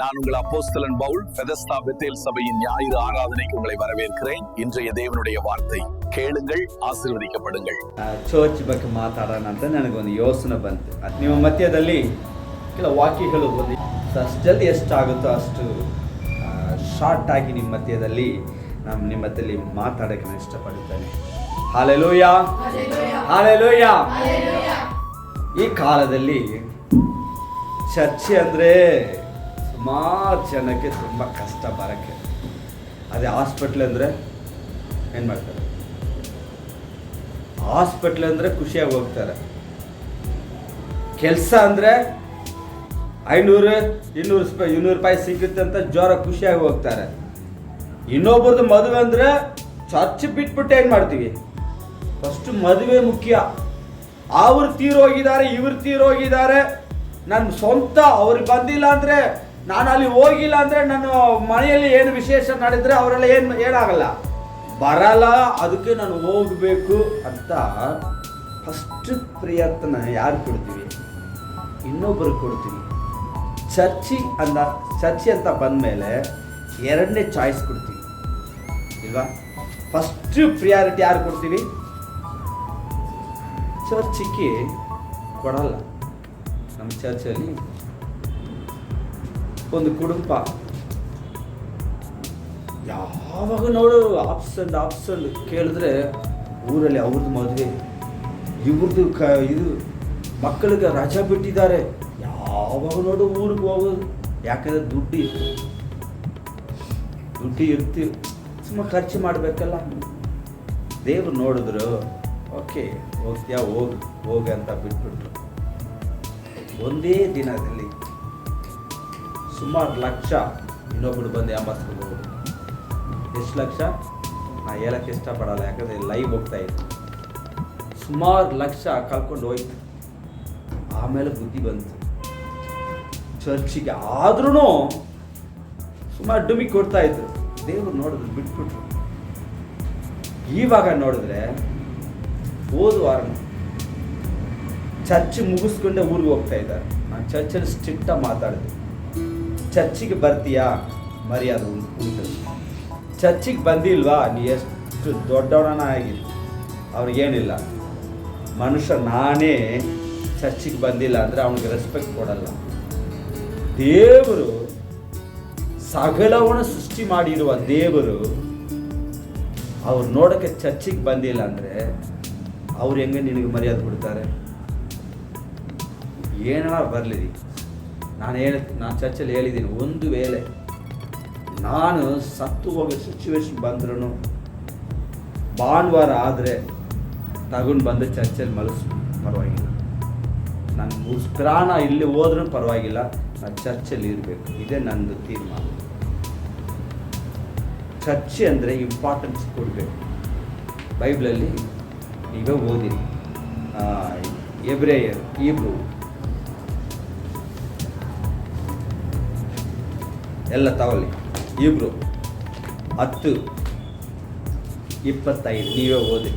நான் உங்கள் அப்போஸ்தலன் பவுல் பெதஸ்தா பெத்தேல் சபையின் ஞாயிறு ஆராதனைக்கு உங்களை வரவேற்கிறேன். இன்றைய தேவனுடைய வார்த்தை ಕೇಳುங்கள், ಆಶೀರ್ವದಿಸப்படுங்கள். ಚರ್ಚ್ ಬಗ್ಗೆ ಮಾತಾಡೋಣ ಅಂತ ನನಗೊಂದು ಯೋಚನೆ ಬಂತು. ನಿಮ್ಮ ಮಧ್ಯದಲ್ಲಿ ಕೆಲವು ವಾಕ್ಯಗಳು ಅಷ್ಟಲ್ಲಿ ಎಷ್ಟಾಗುತ್ತೋ ಅಷ್ಟು ಶಾರ್ಟ್ ಆಗಿ ನಿಮ್ಮ ಮಧ್ಯದಲ್ಲಿ ನಾನು ನಿಮ್ಮ ಮಧ್ಯದಲ್ಲಿ ಮಾತಾಡೋಕ್ಕೆ ನಾನು ಇಷ್ಟಪಡುತ್ತೇನೆ. Hallelujah, hallelujah. ಈ ಕಾಲದಲ್ಲಿ ಚರ್ಚೆ ಅಂದರೆ ಸುಮಾರು ಜನಕ್ಕೆ ತುಂಬ ಕಷ್ಟ ಬರೋಕ್ಕೆ. ಅದೇ ಹಾಸ್ಪಿಟ್ಲ್ ಅಂದರೆ ಏನು ಮಾಡ್ತಾರೆ? ಹಾಸ್ಪಿಟ್ಲ್ ಅಂದರೆ ಖುಷಿಯಾಗಿ ಹೋಗ್ತಾರೆ. ಕೆಲಸ ಅಂದರೆ 500-200 ರೂಪಾಯಿ ಸಿಗುತ್ತೆ ಅಂತ ಜೋರ ಖುಷಿಯಾಗಿ ಹೋಗ್ತಾರೆ. ಇನ್ನೊಬ್ಬರದ್ದು ಮದುವೆ ಅಂದರೆ ಚರ್ಚ್ ಬಿಟ್ಬಿಟ್ಟು ಏನು ಮಾಡ್ತೀವಿ? ಫಸ್ಟು ಮದುವೆ ಮುಖ್ಯ. ಅವ್ರು ತೀರೋಗಿದ್ದಾರೆ, ಇವ್ರು ತೀರೋಗಿದ್ದಾರೆ, ನನ್ನ ಸ್ವಂತ ಅವ್ರಿಗೆ ಬಂದಿಲ್ಲ ಅಂದರೆ, ನಾನು ಅಲ್ಲಿ ಹೋಗಿಲ್ಲ ಅಂದರೆ, ನನ್ನ ಮನೆಯಲ್ಲಿ ಏನು ವಿಶೇಷ ನಡೆದರೆ ಅವರೆಲ್ಲ ಏನಾಗಲ್ಲ, ಬರಲ್ಲ. ಅದಕ್ಕೆ ನಾನು ಹೋಗಬೇಕು ಅಂತ ಫಸ್ಟ್ ಪ್ರಯತ್ನ ಯಾರು ಕೊಡ್ತೀವಿ? ಇನ್ನೊಬ್ಬರು ಕೊಡ್ತೀವಿ. ಚರ್ಚಿ ಅಂತ ಬಂದಮೇಲೆ ಎರಡನೇ ಚಾಯ್ಸ್ ಕೊಡ್ತೀವಿ ಇಲ್ವಾ? ಫಸ್ಟ್ ಪ್ರಿಯಾರಿಟಿ ಯಾರು ಕೊಡ್ತೀವಿ? ಚರ್ಚಿಗೆ ಕೊಡಲ್ಲ. ನಮ್ಮ ಚರ್ಚಲ್ಲಿ ಒಂದು ಕುಟುಂಬ ಯಾವಾಗ ನೋಡು ಆಪ್ಸಂಡ್ ಕೇಳಿದ್ರೆ ಊರಲ್ಲಿ ಅವ್ರದ್ದು ಮದುವೆ, ಇವ್ರದ್ದು ಇದು ಮಕ್ಕಳಿಗೆ ರಜಾ ಬಿಟ್ಟಿದ್ದಾರೆ, ಯಾವಾಗ ನೋಡು ಊರಿಗೆ ಹೋಗೋದು. ಯಾಕಂದರೆ ದುಡ್ಡು ಇರ್ತೀವಿ, ಸುಮ್ಮನೆ ಖರ್ಚು ಮಾಡಬೇಕಲ್ಲ. ದೇವ್ರು ನೋಡಿದ್ರು, ಓಕೆ ಹೋಗ್ತೀಯಾ ಹೋಗಿ ಅಂತ ಬಿಟ್ಬಿಟ್ರು. ಒಂದೇ ದಿನದಲ್ಲಿ ಸುಮಾರು ಲಕ್ಷ ಇನ್ನೊಬ್ಬರು ಬಂದು ಎಂಬತ್ಕೊಂಡು ಹೋಗೋದು. ಎಷ್ಟು ಲಕ್ಷ ನಾ ಹೇಳಕ್ಕೆ ಇಷ್ಟಪಡಲ್ಲ, ಯಾಕಂದರೆ ಲೈವ್ ಹೋಗ್ತಾ ಇತ್ತು. ಸುಮಾರು ಲಕ್ಷ ಕಳ್ಕೊಂಡು ಹೋಯ್ತು. ಆಮೇಲೆ ಬುದ್ಧಿ ಬಂತು ಚರ್ಚಿಗೆ. ಆದ್ರೂ ಸುಮಾರು ಡುಮಿ ಕೊಡ್ತಾ ಇದ್ರು. ದೇವ್ರು ನೋಡಿದ್ರು, ಬಿಟ್ಬಿಟ್ರು. ಇವಾಗ ನೋಡಿದ್ರೆ ಹೋದ ವಾರ ಚರ್ಚ್ ಮುಗಿಸ್ಕೊಂಡೆ ಊರಿಗೆ ಹೋಗ್ತಾ ಇದ್ದಾರೆ. ನಾನು ಚರ್ಚಲ್ಲಿ ಸ್ಟ್ರಿಕ್ಟಾಗಿ ಮಾತಾಡಿದೆ. ಚರ್ಚಿಗೆ ಬರ್ತೀಯಾ? ಮರ್ಯಾದೆ ಉಂಟು. ಚರ್ಚಿಗೆ ಬಂದಿಲ್ವಾ? ನೀ ಎಷ್ಟು ದೊಡ್ಡವನ ಆಗಿದೆ, ಅವ್ರಿಗೇನಿಲ್ಲ. ಮನುಷ್ಯ ನಾನೇ ಚರ್ಚಿಗೆ ಬಂದಿಲ್ಲ ಅಂದರೆ ಅವನಿಗೆ ರೆಸ್ಪೆಕ್ಟ್ ಕೊಡಲ್ಲ. ದೇವರು ಸಕಲವನ್ನು ಸೃಷ್ಟಿ ಮಾಡಿರುವ ದೇವರು ಅವ್ರು ನೋಡೋಕ್ಕೆ ಚರ್ಚಿಗೆ ಬಂದಿಲ್ಲ ಅಂದರೆ ಅವ್ರು ಹೆಂಗೆ ನಿನಗೆ ಮರ್ಯಾದೆ ಕೊಡ್ತಾರೆ? ಏನಾರ ಬರಲಿ, ನಾನು ಚರ್ಚಲ್ಲಿ ಹೇಳಿದ್ದೀನಿ, ಒಂದು ವೇಳೆ ನಾನು ಸತ್ತು ಹೋಗೋ ಸಿಚುವೇಶನ್ ಬಂದ್ರೂ ಭಾನುವಾರ ಆದರೆ ತಗೊಂಡು ಬಂದು ಚರ್ಚಲ್ಲಿ ಪರವಾಗಿಲ್ಲ. ನಾನು ಪ್ರಾಣ ಇಲ್ಲಿ ಹೋದ್ರೂ ಪರವಾಗಿಲ್ಲ, ನಾನು ಚರ್ಚಲ್ಲಿ ಇರಬೇಕು. ಇದೇ ನನ್ನದು ತೀರ್ಮಾನ. ಚರ್ಚೆ ಅಂದರೆ ಇಂಪಾರ್ಟೆನ್ಸ್ ಕೊಡಬೇಕು. ಬೈಬಲಲ್ಲಿ ಈಗ ಓದಿರಿ, ಎಬ್ರೇಯರ್, ಹೀಬ್ರೂ ಎಲ್ಲ ತಗೊಳ್ಳಿ. ಹೀಬ್ರೂ 10:25 ನೀವೇ ಓದಿ.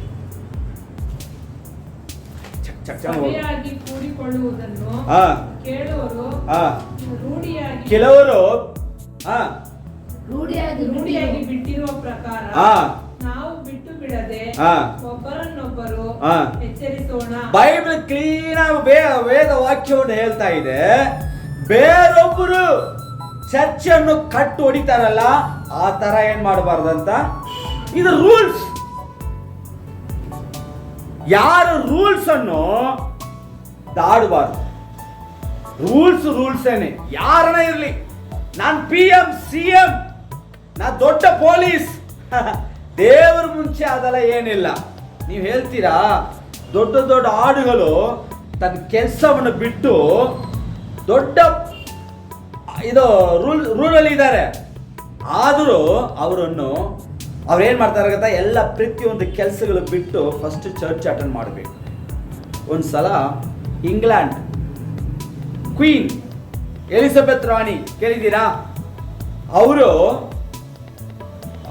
ಕೆಲವರು ರೂಢಿಯಾಗಿ ಬಿಟ್ಟಿರುವ ಪ್ರಕಾರ ನಾವು ಬಿಟ್ಟು ಬಿಡದೆ ಒಬ್ಬರನ್ನೊಬ್ಬರು ಎಚ್ಚರಿಸೋಣ. ಬೈಬಲ್ ಕ್ಲೀನ್ ವೇದ ವಾಕ್ಯವನ್ನು ಹೇಳ್ತಾ ಇದೆ. ಬೇರೊಬ್ಬರು ಚರ್ಚನ್ನು ಕಟ್ಟು ಹೊಡಿತಾರಲ್ಲ, ಆ ತರ ಏನ್ ಮಾಡಬಾರ್ದಂತ. ಇದು ರೂಲ್ಸ್. ಯಾರು ರೂಲ್ಸ್ ಅನ್ನು ದಾಡಬಾರ್ದು. ರೂಲ್ಸ್ ಏನೇ ಯಾರನ್ನ ಇರ್ಲಿ, ನಾನು PM CM, ನಾ ದೊಡ್ಡ ಪೊಲೀಸ್, ದೇವರ ಮುಂಚೆ ಅದೆಲ್ಲ ಏನಿಲ್ಲ. ನೀವು ಹೇಳ್ತೀರಾ, ದೊಡ್ಡ ಆಡುಗಳು ತನ್ನ ಕೆಲಸವನ್ನು ಬಿಟ್ಟು ದೊಡ್ಡ ಇದು ರೂಲಲ್ಲಿ ಇದ್ದಾರೆ. ಆದರೂ ಅವ್ರೇನು ಮಾಡ್ತಾರೆ ಗೊತ್ತಾ? ಎಲ್ಲ ಪ್ರತಿಯೊಂದು ಕೆಲಸಗಳು ಬಿಟ್ಟು ಫಸ್ಟ್ ಚರ್ಚ್ ಅಟೆಂಡ್ ಮಾಡಬೇಕು. ಒಂದು ಸಲ ಇಂಗ್ಲೆಂಡ್ ಕ್ವೀನ್ ಎಲಿಜಬೆತ್ ರಾಣಿ ಕೇಳಿದ್ದೀರಾ?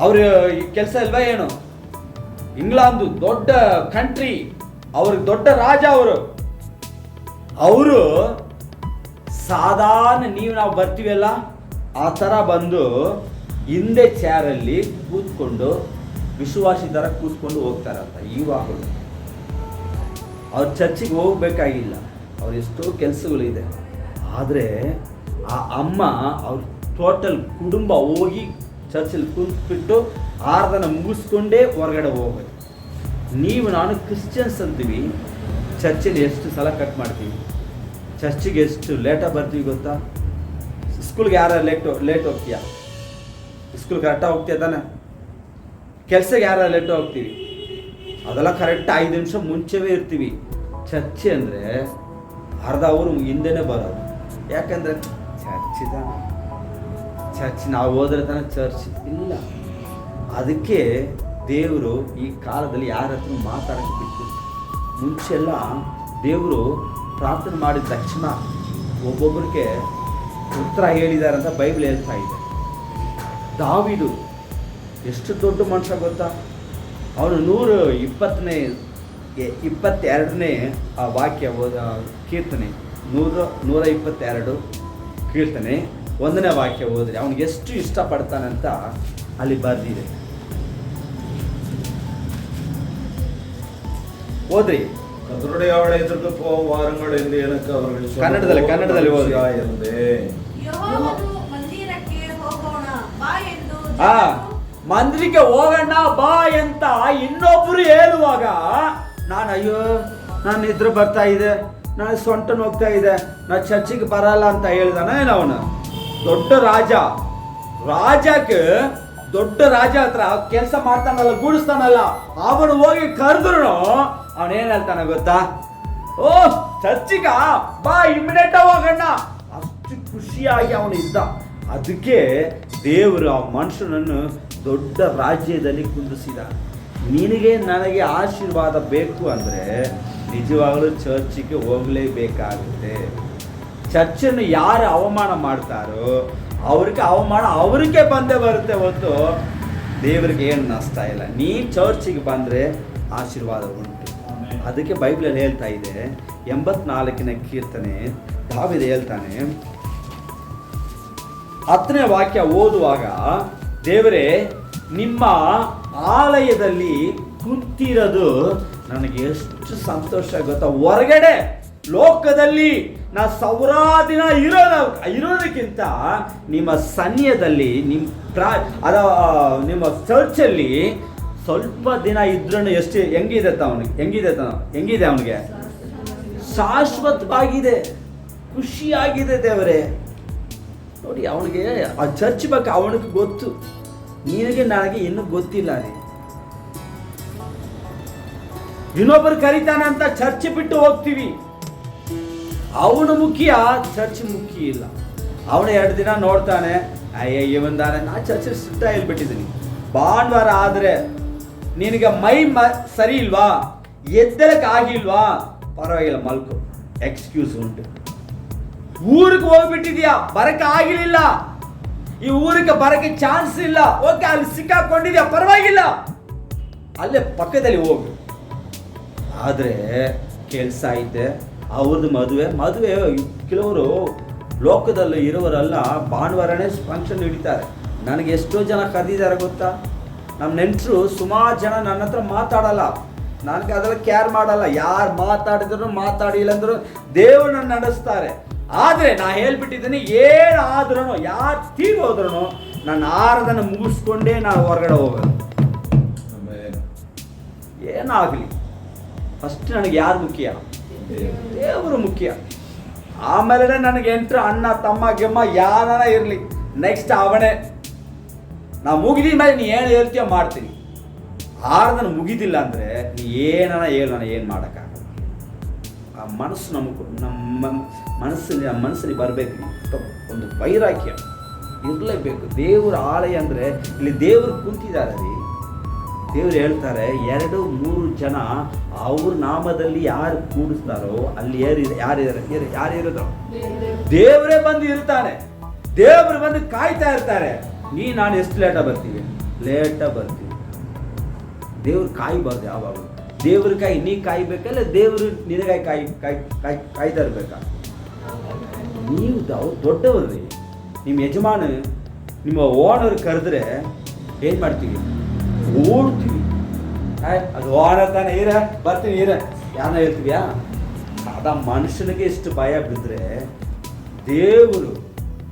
ಅವ್ರ ಕೆಲಸ ಇಲ್ವಾ ಏನು? ಇಂಗ್ಲೆಂಡ್ ದೊಡ್ಡ ಕಂಟ್ರಿ, ಅವ್ರಿಗೆ ದೊಡ್ಡ ರಾಜ ಅವರು ಸಾಧಾರಣ ನಾವು ಬರ್ತೀವಲ್ಲ ಆ ಥರ ಬಂದು ಹಿಂದೆ ಚೇರಲ್ಲಿ ಕೂತ್ಕೊಂಡು ವಿಶ್ವಾಸಿ ಥರ ಕೂತ್ಕೊಂಡು ಹೋಗ್ತಾರಂತ ಇವಾಗಲೂ. ಅವ್ರು ಚರ್ಚಿಗೆ ಹೋಗ್ಬೇಕಾಗಿಲ್ಲ, ಅವ್ರು ಎಷ್ಟೋ ಕೆಲಸಗಳಿದೆ. ಆದರೆ ಆ ಅಮ್ಮ ಅವ್ರ ಟೋಟಲ್ ಕುಟುಂಬ ಹೋಗಿ ಚರ್ಚಲ್ಲಿ ಕೂತ್ಬಿಟ್ಟು ಆರಾಧನೆ ಮುಗಿಸ್ಕೊಂಡೇ ಹೊರಗಡೆ ಹೋಗ್ಬೇಕು. ನೀವು ನಾನು ಕ್ರಿಶ್ಚಿಯನ್ಸ್ ಅಂತೀವಿ, ಚರ್ಚಲ್ಲಿ ಎಷ್ಟು ಸಲ ಕಟ್ ಮಾಡ್ತೀವಿ, ಚರ್ಚಿಗೆ ಎಷ್ಟು ಲೇಟಾಗಿ ಬರ್ತೀವಿ ಗೊತ್ತಾ? ಸ್ಕೂಲ್ಗೆ ಯಾರು ಲೇಟ್ ಹೋಗ್ತೀಯಾ? ಸ್ಕೂಲ್ ಕರೆಕ್ಟಾಗಿ ಹೋಗ್ತೀಯ ತಾನೆ? ಕೆಲಸಕ್ಕೆ ಯಾರು ಲೇಟ್ ಹೋಗ್ತೀವಿ? ಅದೆಲ್ಲ ಕರೆಕ್ಟ್ 5 ನಿಮಿಷ ಮುಂಚೆವೇ ಇರ್ತೀವಿ. ಚರ್ಚೆ ಅಂದರೆ ಅರ್ಧ ಅವರು ಹಿಂದೆನೇ ಬರೋದು. ಯಾಕಂದರೆ ಚರ್ಚ್ ನಾವು ಹೋದ್ರೆ ತಾನೆ ಚರ್ಚ್ ಇಲ್ಲ. ಅದಕ್ಕೆ ದೇವರು ಈ ಕಾಲದಲ್ಲಿ ಯಾರ ಹತ್ರ ಮಾತಾಡೋಕ್ಕೆ ಬಿಟ್ಟು, ಮುಂಚೆಲ್ಲ ದೇವರು ಪ್ರಾರ್ಥನೆ ಮಾಡಿದ ತಕ್ಷಣ ಒಬ್ಬೊಬ್ಬರಿಗೆ ಉತ್ತರ ಹೇಳಿದ್ದಾರೆ ಅಂತ ಬೈಬಲ್ ಹೇಳ್ತಾ ಇದೆ. ದಾವೀದು ಎಷ್ಟು ದೊಡ್ಡ ಮನುಷ್ಯ ಗೊತ್ತಾ? ಅವನು 122ನೇ ಆ ವಾಕ್ಯ ಕೀರ್ತನೆ 122 ಕೀರ್ತನೆ 1ನೇ ವಾಕ್ಯ ಓದ್ರಿ ಅವನಿಗೆ ಎಷ್ಟು ಇಷ್ಟಪಡ್ತಾನೆ ಅಂತ ಅಲ್ಲಿ ಬರೆದಿದೆ. ಓದ್ರಿ. கர்த்தருடைய எதிர்த்து போகும் வாருங்கள் என்று எனக்கு அவர்கள் ಕನ್ನಡದಲ್ಲಿ ಓದಿ. ಮಂದಿರಕ್ಕೆ ಹೋಗೋಣ ಬಾ ಅಂತ ಇನ್ನೊಬ್ರು ಹೇಳುವಾಗ ನಾನು ನಿದ್ರೆ ಬರ್ತಾ ಇದೆ, ನಾನು ಸೊಂಟ ಹೋಗ್ತಾ ಇದೆ, ನಾನು ಚರ್ಚಿಗೆ ಬರಲ್ಲ ಅಂತ ಹೇಳ್ದಾನ ಅವನು. ದೊಡ್ಡ ರಾಜಕ್ಕೆ ದೊಡ್ಡ ರಾಜ ಹತ್ರ ಕೆಲಸ ಮಾಡ್ತಾನಲ್ಲ, ಗೂಡಿಸ್ತಾನಲ್ಲ, ಅವನು ಹೋಗಿ ಕರೆದ್ರು ಅವನೇನ್ ಹೇಳ್ತಾನ ಗೊತ್ತಾ? ಓ ಚರ್ಚಿಗ ಬಾ, ಇಮಿಡಿಯೇಟ್ ಹೋಗೋಣ. ಅಷ್ಟು ಖುಷಿಯಾಗಿ ಅವನು ಇದ್ದ. ಅದಕ್ಕೆ ದೇವರು ಆ ಮನುಷ್ಯನನ್ನು ದೊಡ್ಡ ರಾಜ್ಯದಲ್ಲಿ ಕುಂದಿಸಿದ. ನಿನಗೆ ನನಗೆ ಆಶೀರ್ವಾದ ಬೇಕು ಅಂದರೆ ನಿಜವಾಗಲೂ ಚರ್ಚಿಗೆ ಹೋಗಲೇಬೇಕಾಗುತ್ತೆ. ಚರ್ಚನ್ನು ಯಾರು ಅವಮಾನ ಮಾಡ್ತಾರೋ ಅವ್ರಿಗೆ ಅವಮಾನ ಅವ್ರಿಗೆ ಬಂದೇ ಬರುತ್ತೆ ಹೊತ್ತು ದೇವರಿಗೆ ಏನು ನಷ್ಟ ಇಲ್ಲ. ನೀ ಚರ್ಚಿಗೆ ಬಂದರೆ ಆಶೀರ್ವಾದ ಉಂಟು. ಅದಕ್ಕೆ ಬೈಬಲಲ್ಲಿ ಹೇಳ್ತಾ ಇದೆ 84ನೇ ಕೀರ್ತನೆ ದಾವೀದ ಹೇಳ್ತಾನೆ, 10ನೇ ವಾಕ್ಯ ಓದುವಾಗ, ದೇವರೇ ನಿಮ್ಮ ಆಲಯದಲ್ಲಿ ಕುಂತಿರೋದು ನನಗೆ ಎಷ್ಟು ಸಂತೋಷ ಗೊತ್ತಾ? ಹೊರಗಡೆ ಲೋಕದಲ್ಲಿ ನಾ 1000 ದಿನ ಇರೋದಕ್ಕಿಂತ ನಿಮ್ಮ ಸನ್ನಿಧದಲ್ಲಿ ನಿಮ್ಮ ಚರ್ಚಲ್ಲಿ ಸ್ವಲ್ಪ ದಿನ ಇದ್ರೂ ಎಷ್ಟು ಹೆಂಗಿದೆ ಅವನಿಗೆ ಶಾಶ್ವತವಾಗಿದೆ, ಖುಷಿಯಾಗಿದೆ. ದೇವರೇ ನೋಡಿ, ಅವನಿಗೆ ಆ ಚರ್ಚ್ ಬಗ್ಗೆ ಅವನಿಗೆ ಗೊತ್ತು, ನಿನಗೆ ನನಗೆ ಇನ್ನೂ ಗೊತ್ತಿಲ್ಲ. ರೀ ಇನ್ನೊಬ್ಬರು ಕರೀತಾನೆ ಅಂತ ಚರ್ಚ್ ಬಿಟ್ಟು ಹೋಗ್ತೀವಿ. ಅವನು ಮುಖ್ಯ, ಚರ್ಚ್ ಮುಖ್ಯ ಇಲ್ಲ. ಅವನು 2 ದಿನ ನೋಡ್ತಾನೆ, ಇವನ್ದಾನೆ ನಾ ಚರ್ಚ್ ಸುತ್ತ ಹೇಳ್ಬಿಟ್ಟಿದ್ದೀನಿ. ಭಾನುವಾರ ಆದರೆ ನಿನಗೆ ಸರಿ ಇಲ್ವಾ, ಎದ್ದಲಕ್ಕೆ ಆಗಿಲ್ವಾ, ಪರವಾಗಿಲ್ಲ ಮಲ್ಕೊ, ಎಕ್ಸ್ಕ್ಯೂಸ್ ಉಂಟು. ಊರಿಗೆ ಹೋಗ್ಬಿಟ್ಟಿದ್ಯಾ, ಬರಕ್ಕೆ ಆಗಿರ್ಲಿಲ್ಲ, ಈ ಊರಿಗೆ ಬರಕ್ಕೆ ಚಾನ್ಸ್ ಇಲ್ಲ, ಓಕೆ ಅಲ್ಲಿ ಸಿಕ್ಕಾಕೊಂಡಿದ್ಯಾ, ಪರವಾಗಿಲ್ಲ, ಅಲ್ಲೇ ಪಕ್ಕದಲ್ಲಿ ಹೋಗು. ಆದರೆ ಕೆಲಸ ಐತೆ, ಅವ್ರದ್ದು ಮದುವೆ ಕೆಲವರು ಲೋಕದಲ್ಲಿ ಇರೋವರೆಲ್ಲ ಭಾನುವಾರನೇ ಫಂಕ್ಷನ್ ಹಿಡಿತಾರೆ. ನನಗೆ ಎಷ್ಟೋ ಜನ ಕರೆದಿದ್ದಾರೆ ಗೊತ್ತಾ? ನಮ್ಮ ನೆಂಟರು ಸುಮಾರು ಜನ ನನ್ನ ಹತ್ರ ಮಾತಾಡಲ್ಲ, ನನಗೆ ಅದೆಲ್ಲ ಕೇರ್ ಮಾಡಲ್ಲ. ಯಾರು ಮಾತಾಡಿದ್ರು ಮಾತಾಡಿಲ್ಲ ಅಂದ್ರು ದೇವರು ನನ್ನ ನಡೆಸ್ತಾರೆ. ಆದರೆ ನಾ ಹೇಳ್ಬಿಟ್ಟಿದ್ದೀನಿ, ಏನಾದ್ರೂ ಯಾರು ತೀರೋದ್ರೂ ನಾನು ಆರಾಧನೆ ಮುಗಿಸ್ಕೊಂಡೇ ನಾನು ಹೊರಗಡೆ ಹೋಗೋದು. ಏನಾಗಲಿ, ಫಸ್ಟ್ ನನಗೆ ಯಾರು ಮುಖ್ಯ? ದೇವರು ಮುಖ್ಯ. ಆಮೇಲೆ ನನಗೆ ಅಣ್ಣ ತಮ್ಮ ಗೆಮ್ಮ ಯಾರನ ಇರಲಿ, ನೆಕ್ಸ್ಟ್ ಅವನೇ. ನಾ ಮುಗಿದ ಮೇಲೆ ನೀ ಏನು ಹೇಳ್ತೀಯ ಮಾಡ್ತೀನಿ. ಆರಾಧನೆ ಮುಗಿದಿಲ್ಲ ಅಂದರೆ ನೀ ಏನನ ಹೇಳು, ನಾನು ಏನು ಮಾಡೋಕ್ಕಾಗಲ್ಲ. ಆ ಮನಸ್ಸು ನಮ್ಮ ಮನಸ್ಸಲ್ಲಿ ಬರಬೇಕು, ಒಂದು ವೈರಾಗ್ಯ ಇರಲೇಬೇಕು. ದೇವರ ಆಲಯ ಅಂದರೆ ಇಲ್ಲಿ ದೇವರು ಕುಂತಿದ್ದಾರೆ ರೀ. ದೇವ್ರು ಹೇಳ್ತಾರೆ, 2-3 ಜನ ಅವ್ರ ನಾಮದಲ್ಲಿ ಯಾರು ಕೂಡಿಸ್ತಾರೋ ಅಲ್ಲಿ ಯಾರಿರೋದು ದೇವರೇ ಬಂದು ಇರ್ತಾನೆ. ದೇವರು ಬಂದು ಕಾಯ್ತಾ ಇರ್ತಾರೆ. ನಾನು ಎಷ್ಟು ಲೇಟಾಗಿ ಬರ್ತೀವಿ? ದೇವ್ರು ಕಾಯ್ಬಾರ್ದು ಯಾವಾಗಲೂ. ದೇವ್ರ ಕಾಯಿ ನೀ ಕಾಯ್ಬೇಕಲ್ಲ, ದೇವರು ನಿನಗಾಯಿ ಕಾಯ್ತಾ ಇರ್ಬೇಕಾ? ನೀವು ದೊಡ್ಡವರು ರೀ, ನಿಮ್ಮ ಯಜಮಾನ ನಿಮ್ಮ ಓನರ್ ಕರೆದ್ರೆ ಏನು ಮಾಡ್ತೀವಿ? ಓಡ್ತೀವಿ. ಅದು ಓನರ್ ತಾನೇ, ಇರ ಬರ್ತೀನಿ, ಇರ ಯಾರನ್ನ ಹೇಳ್ತೀವ್ಯಾ? ಅದ ಮನುಷ್ಯನಿಗೆ ಎಷ್ಟು ಭಯ ಬಿದ್ದರೆ ದೇವರು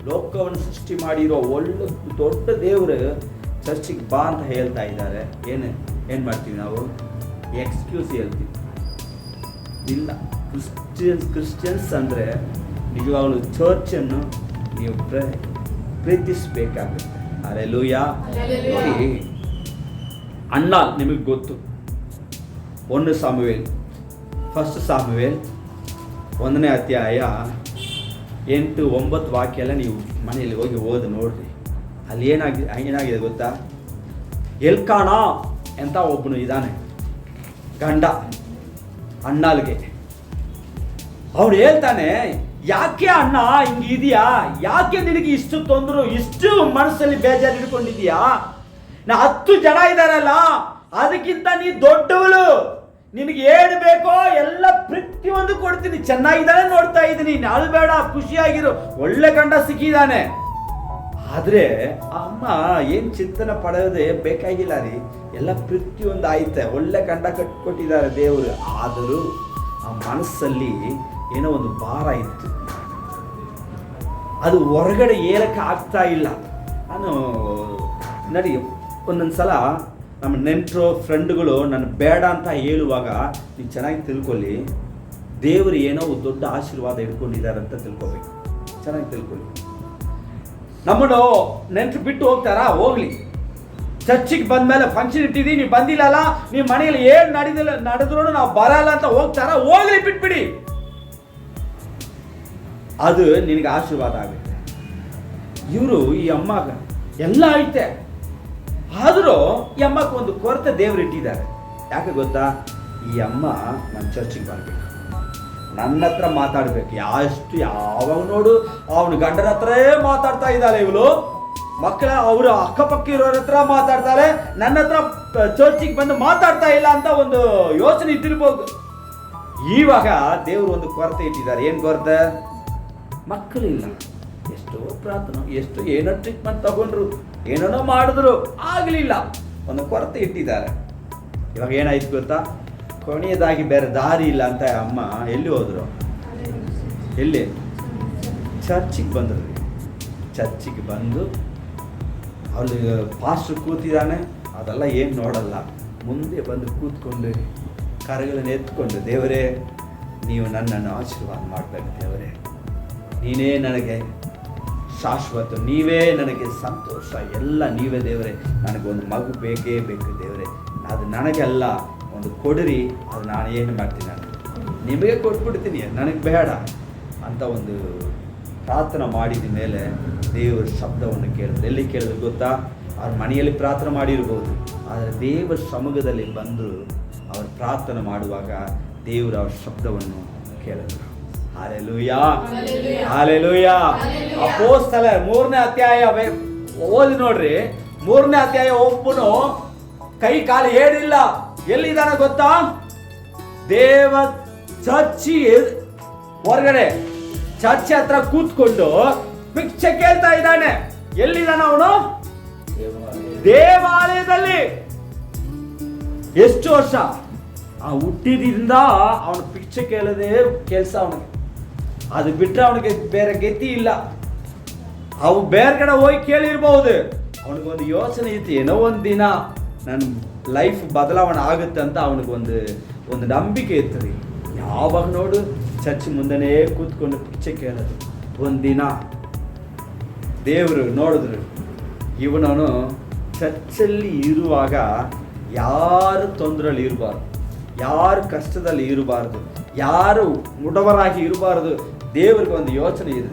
ಲೋಕವನ್ನು ಸೃಷ್ಟಿ ಮಾಡಿರೋ ಒಳ್ಳೆ ದೊಡ್ಡ ದೇವರು ಚರ್ಚಿಗೆ ಬಾ ಅಂತ ಹೇಳ್ತಾ ಇದ್ದಾರೆ. ಏನು ಮಾಡ್ತೀವಿ ನಾವು? ಎಕ್ಸ್ಕ್ಯೂಸ್ ಹೇಳ್ತೀವಿ. ಇಲ್ಲ, ಕ್ರಿಶ್ಚಿಯನ್ಸ್ ಅಂದರೆ ನಿಜವಾಗ್ಲೂ ಚರ್ಚನ್ನು ನೀವು ಪ್ರೀತಿಸಬೇಕಾಗುತ್ತೆ. ಹಲ್ಲೆಲೂಯಾ. ನೋಡಿ, ಅಣ್ಣ ನಿಮಗೆ ಗೊತ್ತು, 1 ಸಾಮುವೇಲ್ 1ನೇ ಅಧ್ಯಾಯ 8-9 ವಾಕ್ಯ ಎಲ್ಲ ನೀವು ಮನೆಯಲ್ಲಿ ಹೋಗಿ ಓದಿ ನೋಡ್ರಿ. ಅಲ್ಲಿ ಏನಾಗಿದೆ ಗೊತ್ತಾ? ಎಲ್ಕಾಣ ಅಂತ ಒಬ್ಬನು ಇದ್ದಾನೆ, ಗಂಡ ಅಣ್ಣಲ್ಗೆ. ಅವ್ರು ಹೇಳ್ತಾನೆ, ಯಾಕೆ ಅಣ್ಣ ಹಿಂಗಿದೆಯಾ? ಯಾಕೆ ನಿನಗೆ ಇಷ್ಟು ತೊಂದರೆ, ಇಷ್ಟು ಮನಸ್ಸಲ್ಲಿ ಬೇಜಾರು ಹಿಡ್ಕೊಂಡಿದ್ಯಾ? 10 ಜನ ಇದ್ದಾರಲ್ಲ, ಅದಕ್ಕಿಂತ ನೀ ದೊಡ್ಡವಳು, ನಿನಗೆ ಏನು ಬೇಕೋ ಎಲ್ಲ ಪ್ರತಿಯೊಂದು ಕೊಡ್ತೀನಿ, ಚೆನ್ನಾಗಿದ್ದಾನೆ ನೋಡ್ತಾ ಇದ್ದೀನಿ, ಅಳ್ಬೇಡ, ಖುಷಿಯಾಗಿರು, ಒಳ್ಳೆ ಗಂಡ ಸಿಕ್ಕಿದ್ದಾನೆ. ಆದ್ರೆ ಅಮ್ಮ ಏನ್ ಚಿಂತನೆ ಪಡೆಯೋದೇ ಬೇಕಾಗಿಲ್ಲ ರೀ, ಎಲ್ಲ ಪ್ರತಿಯೊಂದು ಆಯ್ತೆ, ಒಳ್ಳೆ ಗಂಡ ಕಟ್ಕೊಟ್ಟಿದ್ದಾರೆ ದೇವರು. ಆದರೂ ಆ ಮನಸ್ಸಲ್ಲಿ ಏನೋ ಒಂದು ಭಾರ ಇತ್ತು, ಅದು ಹೊರಗಡೆ ಏಳಕ್ಕೆ ಆಗ್ತಾ ಇಲ್ಲ. ನಾನು ನೋಡಿ, ಒಂದೊಂದ್ಸಲ ನಮ್ಮ ನೆಂಟರು ಫ್ರೆಂಡ್ಗಳು ನನ್ನ ಬೇಡ ಅಂತ ಹೇಳುವಾಗ ನೀವು ಚೆನ್ನಾಗಿ ತಿಳ್ಕೊಳ್ಳಿ, ದೇವರು ಏನೋ ದೊಡ್ಡ ಆಶೀರ್ವಾದ ಇಟ್ಕೊಂಡಿದ್ದಾರೆ ಅಂತ ತಿಳ್ಕೊಬೇಕು. ಚೆನ್ನಾಗಿ ತಿಳ್ಕೊಳ್ಳಿ. ನಮ್ಮನ್ನು ನೆಂಟರು ಬಿಟ್ಟು ಹೋಗ್ತಾರಾ? ಹೋಗ್ಲಿ. ಚರ್ಚಿಗೆ ಬಂದ್ಮೇಲೆ ಫಂಕ್ಷನ್ ಇಟ್ಟಿದ್ದೀವಿ, ನೀವು ಬಂದಿಲ್ಲಲ್ಲ, ನೀವು ಮನೆಯಲ್ಲಿ ಏನು ನಡೆದ್ರು ನಾವು ಬರಲ್ಲ ಅಂತ ಹೋಗ್ತಾರಾ? ಹೋಗ್ಲಿ, ಬಿಟ್ಬಿಡಿ. ಅದು ನಿನಗೆ ಆಶೀರ್ವಾದ ಆಗುತ್ತೆ. ಇವರು ಈ ಅಮ್ಮಗ ಎಲ್ಲ ಐತೆ, ಆದರೂ ಈ ಅಮ್ಮಕ್ಕೆ ಒಂದು ಕೊರತೆ ದೇವರು ಇಟ್ಟಿದ್ದಾರೆ. ಯಾಕೆ ಗೊತ್ತಾ? ಈ ಅಮ್ಮ ನನ್ನ ಚರ್ಚಿಗೆ ಬರಬೇಕು, ನನ್ನ ಹತ್ರ ಮಾತಾಡಬೇಕು. ಯಾವಾಗ ನೋಡು ಅವನ ಗಂಡನ ಹತ್ರೇ ಮಾತಾಡ್ತಾ ಇದ್ದಾಳೆ ಇವಳು, ಮಕ್ಕಳ ಅವರು ಅಕ್ಕಪಕ್ಕ ಇರೋರ ಹತ್ರ ಮಾತಾಡ್ತಾಳೆ, ನನ್ನ ಹತ್ರ ಚರ್ಚಿಗೆ ಬಂದು ಮಾತಾಡ್ತಾ ಇಲ್ಲ ಅಂತ ಒಂದು ಯೋಚನೆ ಇದ್ದಿರ್ಬೋದು. ಇವಾಗ ದೇವರು ಒಂದು ಕೊರತೆ ಇಟ್ಟಿದ್ದಾರೆ. ಏನು ಕೊರತೆ? ಮಕ್ಕಳಿಲ್ಲ. ಎಷ್ಟೋ ಪ್ರಾರ್ಥನೆ, ಏನೋ ಟ್ರೀಟ್ಮೆಂಟ್ ತಗೊಂಡ್ರು, ಏನೋ ಮಾಡಿದ್ರು, ಆಗಲಿಲ್ಲ. ಒಂದು ಕೊರತೆ ಇಟ್ಟಿದ್ದಾರೆ. ಇವಾಗ ಏನಾಯ್ತು ಗೊತ್ತಾ? ಕೊನೆಯದಾಗಿ ಬೇರೆ ದಾರಿ ಇಲ್ಲ ಅಂತ ಅಮ್ಮ ಎಲ್ಲಿ ಹೋದ್ರು? ಎಲ್ಲಿ? ಚರ್ಚಿಗೆ ಬಂದರು. ಚರ್ಚಿಗೆ ಬಂದು ಅಲ್ಲಿ ಪಾಸ್ಟರ್ ಕೂತಿದ್ದಾನೆ, ಅದೆಲ್ಲ ಏನು ನೋಡಲ್ಲ, ಮುಂದೆ ಬಂದು ಕೂತ್ಕೊಂಡು ಕರಗಳನ್ನು ಎತ್ಕೊಂಡು, ದೇವರೇ ನೀವು ನನ್ನನ್ನು ಆಶೀರ್ವಾದ ಮಾಡಬೇಕು, ದೇವರೇ ನೀನೇ ನನಗೆ ಶಾಶ್ವತ, ನೀವೇ ನನಗೆ ಸಂತೋಷ, ಎಲ್ಲ ನೀವೇ ದೇವರೇ, ನನಗೊಂದು ಮಗು ಬೇಕೇ ಬೇಕು ದೇವರೇ, ಅದು ನನಗೆಲ್ಲ ಒಂದು ಕೊಡಿರಿ, ಅದು ನಾನು ಏನು ಮಾಡ್ತೀನಿ, ನಾನು ನಿಮಗೆ ಕೊಟ್ಬಿಡ್ತೀನಿ, ನನಗೆ ಬೇಡ ಅಂತ ಒಂದು ಪ್ರಾರ್ಥನೆ ಮಾಡಿದ ಮೇಲೆ ದೇವರ ಶಬ್ದವನ್ನು ಕೇಳಿದ್ರು. ಎಲ್ಲಿ ಕೇಳಿದ್ರು ಗೊತ್ತಾ? ಅವ್ರ ಮನೆಯಲ್ಲಿ ಪ್ರಾರ್ಥನೆ ಮಾಡಿರ್ಬೋದು, ಆದರೆ ದೇವರ ಸಮ್ಮುಖದಲ್ಲಿ ಬಂದು ಅವರು ಪ್ರಾರ್ಥನೆ ಮಾಡುವಾಗ ದೇವರು ಅವ್ರ ಶಬ್ದವನ್ನು ಕೇಳಿದ್ರು. Hallelujah, hallelujah. ಅಪೊಸ್ತಲ 3ನೇ ಅಧ್ಯಾಯ ಓದಿ ನೋಡ್ರಿ. 3ನೇ ಅಧ್ಯಾಯ, ಒಬ್ಬನು ಕೈ ಕಾಲು ಏನಿಲ್ಲ, ಎಲ್ಲಿದ್ದಾನೆ ಗೊತ್ತಾ? ದೇವ ಚರ್ಚಿ ಹೊರಗಡೆ ಚರ್ಚ್ ಹತ್ರ ಕೂತ್ಕೊಂಡು ಭಿಕ್ಷೆ ಕೇಳ್ತಾ ಇದ್ದಾನೆ. ಎಲ್ಲಿದ್ದಾನ ಅವನು? ದೇವಾಲಯದಲ್ಲಿ. ಎಷ್ಟು ವರ್ಷ? ಆ ಹುಟ್ಟಿದಿಂದ ಅವನು ಭಿಕ್ಷೆ ಕೇಳೋದೇ ಕೆಲಸ ಅವನಿಗೆ. ಅದು ಬಿಟ್ಟರೆ ಅವನಿಗೆ ಬೇರೆ ಗತಿ ಇಲ್ಲ. ಅವು ಬೇರೆ ಕಡೆ ಹೋಗಿ ಕೇಳಿರ್ಬಹುದು, ಅವನಿಗೊಂದು ಯೋಚನೆ ಇತ್ತು, ಏನೋ ಒಂದು ದಿನ ನನ್ನ ಲೈಫ್ ಬದಲಾವಣೆ ಆಗುತ್ತೆ ಅಂತ ಅವನಿಗೊಂದು ನಂಬಿಕೆ ಇತ್ತು ರೀ. ಯಾವಾಗ ನೋಡು ಚರ್ಚ್ ಮುಂದೆನೇ ಕೂತ್ಕೊಂಡು ಭಿಕ್ಷೆ ಕೇಳೋದು. ಒಂದಿನ ದೇವರು ನೋಡಿದ್ರು, ಇವನವನು ಚರ್ಚಲ್ಲಿ ಇರುವಾಗ ಯಾರು ತೊಂದರೆಯಲ್ಲಿ ಇರಬಾರ್ದು, ಯಾರು ಕಷ್ಟದಲ್ಲಿ ಇರಬಾರ್ದು, ಯಾರು ಮುಡವರಾಗಿ ಇರಬಾರ್ದು. ದೇವರಿಗೆ ಒಂದು ಯೋಚನೆ ಇದೆ.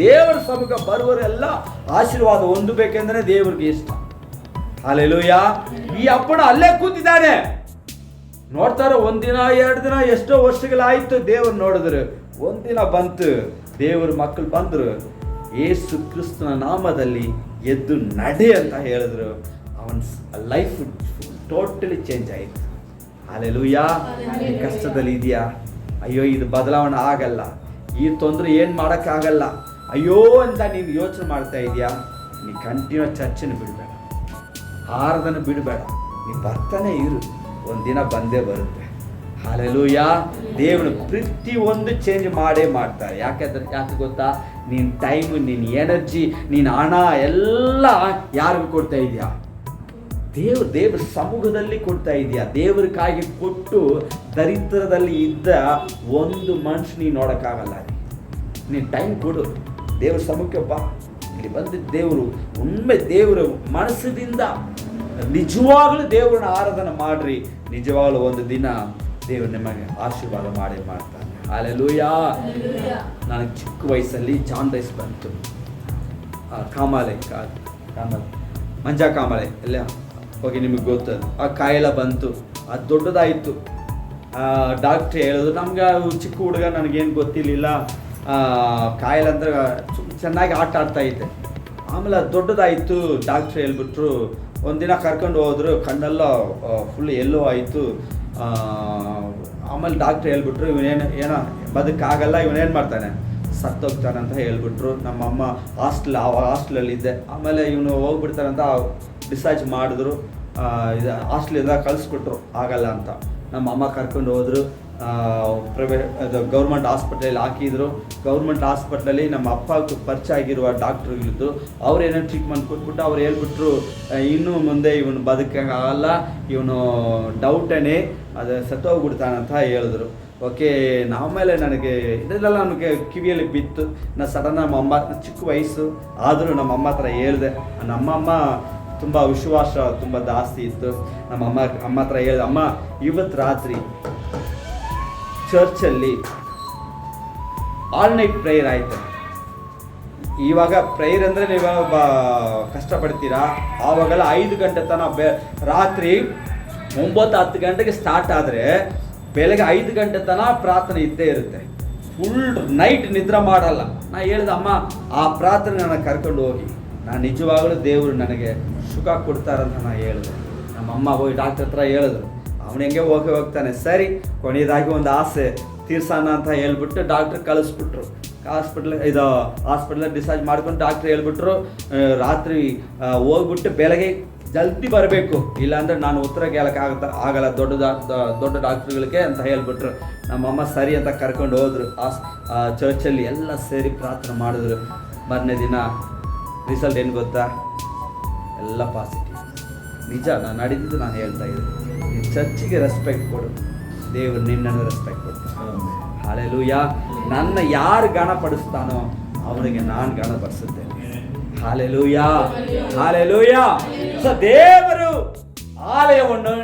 ದೇವರ ಸಮ್ಮುಖ ಬರುವವರೆಲ್ಲ ಆಶೀರ್ವಾದ ಹೊಂದಬೇಕೆಂದ್ರೆ ದೇವರಿಗೆ ಇಷ್ಟ. ಹಲ್ಲೆಲೂಯಾ. ಈ ಅಪ್ಪನ ಅಲ್ಲೇ ಕೂತಿದ್ದಾನೆ. ನೋಡ್ತಾರೆ, 1 ದಿನ 2 ದಿನ ಎಷ್ಟೋ ವರ್ಷಗಳಾಯ್ತು. ದೇವರು ನೋಡಿದ್ರು. ಒಂದಿನ ಬಂತು, ದೇವರ ಮಕ್ಕಳು ಬಂದರು, ಯೇಸು ಕ್ರಿಸ್ತನ ನಾಮದಲ್ಲಿ ಎದ್ದು ನಡೆ ಅಂತ ಹೇಳಿದ್ರು. ಅವನ ಲೈಫ್ ಟೋಟಲಿ ಚೇಂಜ್ ಆಯಿತು. ಹಲ್ಲೆಲೂಯಾ. ಕಷ್ಟದಲ್ಲಿ ಇದೆಯಾ? ಅಯ್ಯೋ ಇದು ಬದಲಾವಣೆ ಆಗಲ್ಲ, ಈ ತೊಂದರೆ ಏನು ಮಾಡೋಕ್ಕಾಗಲ್ಲ, ಅಯ್ಯೋ ಅಂತ ನೀನು ಯೋಚನೆ ಮಾಡ್ತಾ ಇದೀಯಾ, ನೀ ಕಂಟಿನ್ಯೂ ಚರ್ಚನ್ನು ಬಿಡಬೇಡ, ಆರಾಧನೆ ಬಿಡಬೇಡ, ನೀ ಬರ್ತಾನೆ ಇರು, ಒಂದಿನ ಬಂದೇ ಬರುತ್ತೆ. ಹಲ್ಲೆಲೂಯಾ. ದೇವರು ಪ್ರತಿಯೊಂದು ಚೇಂಜ್ ಮಾಡೇ ಮಾಡ್ತಾರೆ. ಯಾಕೆ ಗೊತ್ತಾ? ನೀನು ಟೈಮ್, ನಿನ್ನ ಎನರ್ಜಿ, ನೀನು ಹಣ ಎಲ್ಲ ಯಾರಿಗೂ ಕೊಡ್ತಾ ಇದೆಯಾ? ದೇವ್ರ ಸಮೂಹದಲ್ಲಿ ಕೊಡ್ತಾ ಇದೆಯಾ? ದೇವ್ರಿಗಾಗಿ ಕೊಟ್ಟು ದರಿದ್ರದಲ್ಲಿ ಇದ್ದ ಒಂದು ಮನುಷ್ಯ ನೀನು ನೋಡೋಕ್ಕಾಗಲ್ಲ. ನೀನು ಟೈಮ್ ಕೊಡು, ದೇವ್ರ ಸಮೂಹಕ್ಕೆ ಬಾ. ಇಲ್ಲಿ ಬಂದಿದ್ದ ದೇವರು ಒಮ್ಮೆ ದೇವರು ಮನಸ್ಸಿನಿಂದ ನಿಜವಾಗ್ಲೂ ದೇವ್ರನ್ನ ಆರಾಧನೆ ಮಾಡ್ರಿ, ನಿಜವಾಗ್ಲೂ ಒಂದು ದಿನ ದೇವರು ನಿಮಗೆ ಆಶೀರ್ವಾದ ಮಾಡೇ ಮಾಡ್ತಾನೆ. ಹಲ್ಲೆಲೂಯಾ. ನನಗೆ ಚಿಕ್ಕ ವಯಸ್ಸಲ್ಲಿ ಜಾಂಡೈಸ್ ಬಂತು. ಕಾಮಾಲೆ ಮಂಜ ಕಾಮಾಲೆ ಎಲ್ಲ ಹೋಗಿ ನಿಮಗೆ ಗೊತ್ತದು. ಆ ಕಾಯಿಲೆ ಬಂತು, ಅದು ದೊಡ್ಡದಾಯಿತು. ಡಾಕ್ಟ್ರ್ ಹೇಳಿದ್ರು, ನಮ್ಗೆ ಚಿಕ್ಕ ಹುಡುಗ, ನನಗೇನು ಗೊತ್ತಿರಲಿಲ್ಲ, ಕಾಯಿಲೆ ಅಂದ್ರೆ ಚೆನ್ನಾಗಿ ಆಟ ಆಡ್ತಾ ಇದ್ದೆ. ಆಮೇಲೆ ಅದು ದೊಡ್ಡದಾಯಿತು. ಡಾಕ್ಟ್ರ್ ಹೇಳ್ಬಿಟ್ರು, ಒಂದಿನ ಕರ್ಕೊಂಡು ಹೋದ್ರು, ಕಣ್ಣೆಲ್ಲ ಫುಲ್ ಎಲ್ಲೋ ಆಯಿತು. ಆಮೇಲೆ ಡಾಕ್ಟ್ರ್ ಹೇಳ್ಬಿಟ್ರು, ಏನೋ ಬದುಕಾಗಲ್ಲ, ಇವನೇನು ಮಾಡ್ತಾನೆ, ಸತ್ತೋಗ್ತಾನೆ ಅಂತ ಹೇಳ್ಬಿಟ್ರು. ನಮ್ಮಮ್ಮ ಹಾಸ್ಟೆಲಲ್ಲಿದ್ದೆ. ಆಮೇಲೆ ಇವನು ಹೋಗ್ಬಿಡ್ತಾನಂತ ಡಿಸ್ಚಾರ್ಜ್ ಮಾಡಿದ್ರು. ಇದು ಹಾಸ್ಟೆಲಿಂದ ಕಳಿಸ್ಬಿಟ್ರು, ಆಗಲ್ಲ ಅಂತ. ನಮ್ಮ ಅಮ್ಮ ಕರ್ಕೊಂಡು ಹೋದರು. ಅದು ಗೌರ್ಮೆಂಟ್ ಹಾಸ್ಪಿಟ್ಲಲ್ಲಿ ಹಾಕಿದ್ರು. ಗೌರ್ಮೆಂಟ್ ಹಾಸ್ಪಿಟ್ಲಲ್ಲಿ ನಮ್ಮ ಅಪ್ಪಗೆ ಪರಿಚಯ ಆಗಿರುವ ಡಾಕ್ಟ್ರುಗಳಿದ್ದು, ಅವ್ರು ಏನೋ ಟ್ರೀಟ್ಮೆಂಟ್ ಕೊಟ್ಬಿಟ್ಟು ಅವ್ರು ಹೇಳ್ಬಿಟ್ರು, ಇನ್ನೂ ಮುಂದೆ ಇವನು ಬದುಕಾಗಲ್ಲ, ಇವನು ಡೌಟೇನೆ, ಅದು ಸತ್ತೋಗ್ಬಿಡ್ತಾನಂತ ಹೇಳಿದ್ರು. ಓಕೆ, ಆಮೇಲೆ ನನಗೆ ಇದೆಲ್ಲ ನನಗೆ ಕಿವಿಯಲ್ಲಿ ಬಿತ್ತು. ನಾನು ಸಡನ್ ನಮ್ಮ ಅಮ್ಮ, ಚಿಕ್ಕ ವಯಸ್ಸು ಆದರೂ ನಮ್ಮ ಅಮ್ಮ ಹತ್ರ ಹೇಳಿದೆ. ನಮ್ಮಮ್ಮ ತುಂಬ ವಿಶ್ವಾಸ ತುಂಬ ಜಾಸ್ತಿ ಇತ್ತು. ಅಮ್ಮ ಹತ್ರ ಹೇಳಿದೆ, ಅಮ್ಮ ಇವತ್ತು ರಾತ್ರಿ ಚರ್ಚಲ್ಲಿ ಆಲ್ ನೈಟ್ ಪ್ರೇಯರ್ ಆಯಿತು. ಇವಾಗ ಪ್ರೇಯರ್ ಅಂದರೆ ನೀವು ಕಷ್ಟಪಡ್ತೀರಾ, ಆವಾಗೆಲ್ಲ 5 ಗಂಟೆ ತನಕ ರಾತ್ರಿ 9-10 ಗಂಟೆಗೆ ಸ್ಟಾರ್ಟ್ ಆದರೆ ಬೆಳಗ್ಗೆ 5 ಗಂಟೆ ತನಕ ಪ್ರಾರ್ಥನೆ ಇದ್ದೇ ಇರುತ್ತೆ. ಫುಲ್ ನೈಟ್ ನಿದ್ರೆ ಮಾಡಲ್ಲ. ನಾ ಹೇಳಿದೆ, ಅಮ್ಮ ಆ ಪ್ರಾರ್ಥನೆ ನನಗೆ ಕರ್ಕೊಂಡು ಹೋಗಿ, ನಾನು ನಿಜವಾಗಲೂ ದೇವರು ನನಗೆ ಸುಖ ಕೊಡ್ತಾರಂತ ನಾನು ಹೇಳಿದೆ. ನಮ್ಮಮ್ಮ ಹೋಗಿ ಡಾಕ್ಟ್ರ್ ಹತ್ರ ಹೇಳಿದ್ರು. ಅವನು ಹೆಂಗೆ ಹೋಗ್ತಾನೆ. ಸರಿ, ಕೊನೆಯದಾಗಿ ಒಂದು ಆಸೆ ತೀರ್ಸೋಣ ಅಂತ ಹೇಳ್ಬಿಟ್ಟು ಡಾಕ್ಟ್ರ್ ಕಳಿಸ್ಬಿಟ್ರು. ಹಾಸ್ಪಿಟ್ಲಲ್ಲಿ ಡಿಸ್ಚಾರ್ಜ್ ಮಾಡ್ಕೊಂಡು ಡಾಕ್ಟ್ರ್ ಹೇಳ್ಬಿಟ್ರು, ರಾತ್ರಿ ಹೋಗ್ಬಿಟ್ಟು ಬೆಳಗ್ಗೆ ಜಲ್ದಿ ಬರಬೇಕು, ಇಲ್ಲಾಂದರೆ ನಾನು ಉತ್ತರ ಆಗಲ್ಲ ದೊಡ್ಡ ಡಾಕ್ಟ್ರುಗಳಿಗೆ ಅಂತ ಹೇಳ್ಬಿಟ್ರು. ನಮ್ಮಮ್ಮ ಸರಿ ಅಂತ ಕರ್ಕೊಂಡು ಹೋದರು. ಚರ್ಚಲ್ಲಿ ಎಲ್ಲ ಸೇರಿ ಪ್ರಾರ್ಥನೆ ಮಾಡಿದ್ರು. ಮಾರನೇ ದಿನ ರಿಸಲ್ಟ್ ಏನು ಗೊತ್ತಾ? ಎಲ್ಲ ಪಾಸಿಟಿವ್. ನಿಜ, ನಾನು ನಡೆದಿದ್ದು ನಾನು ಹೇಳ್ತಾ ಇದ್ದೀನಿ. ನೀನು ಚರ್ಚಿಗೆ ರೆಸ್ಪೆಕ್ಟ್ ಕೊಡು, ದೇವರು ನಿನ್ನನ್ನು ರೆಸ್ಪೆಕ್ಟ್ ಕೊಡ್ತಾನೆ. ಹಲ್ಲೆಲೂಯಾ. ನನ್ನ ಯಾರು ಗಾಣಪಡಿಸ್ತಾನೋ ಅವನಿಗೆ ನಾನು ಗಾಣಪಡಿಸುತ್ತೇನೆ. Hallelujah, hallelujah. ಸೊ ದೇವರು ಆಲಯವನ್ನು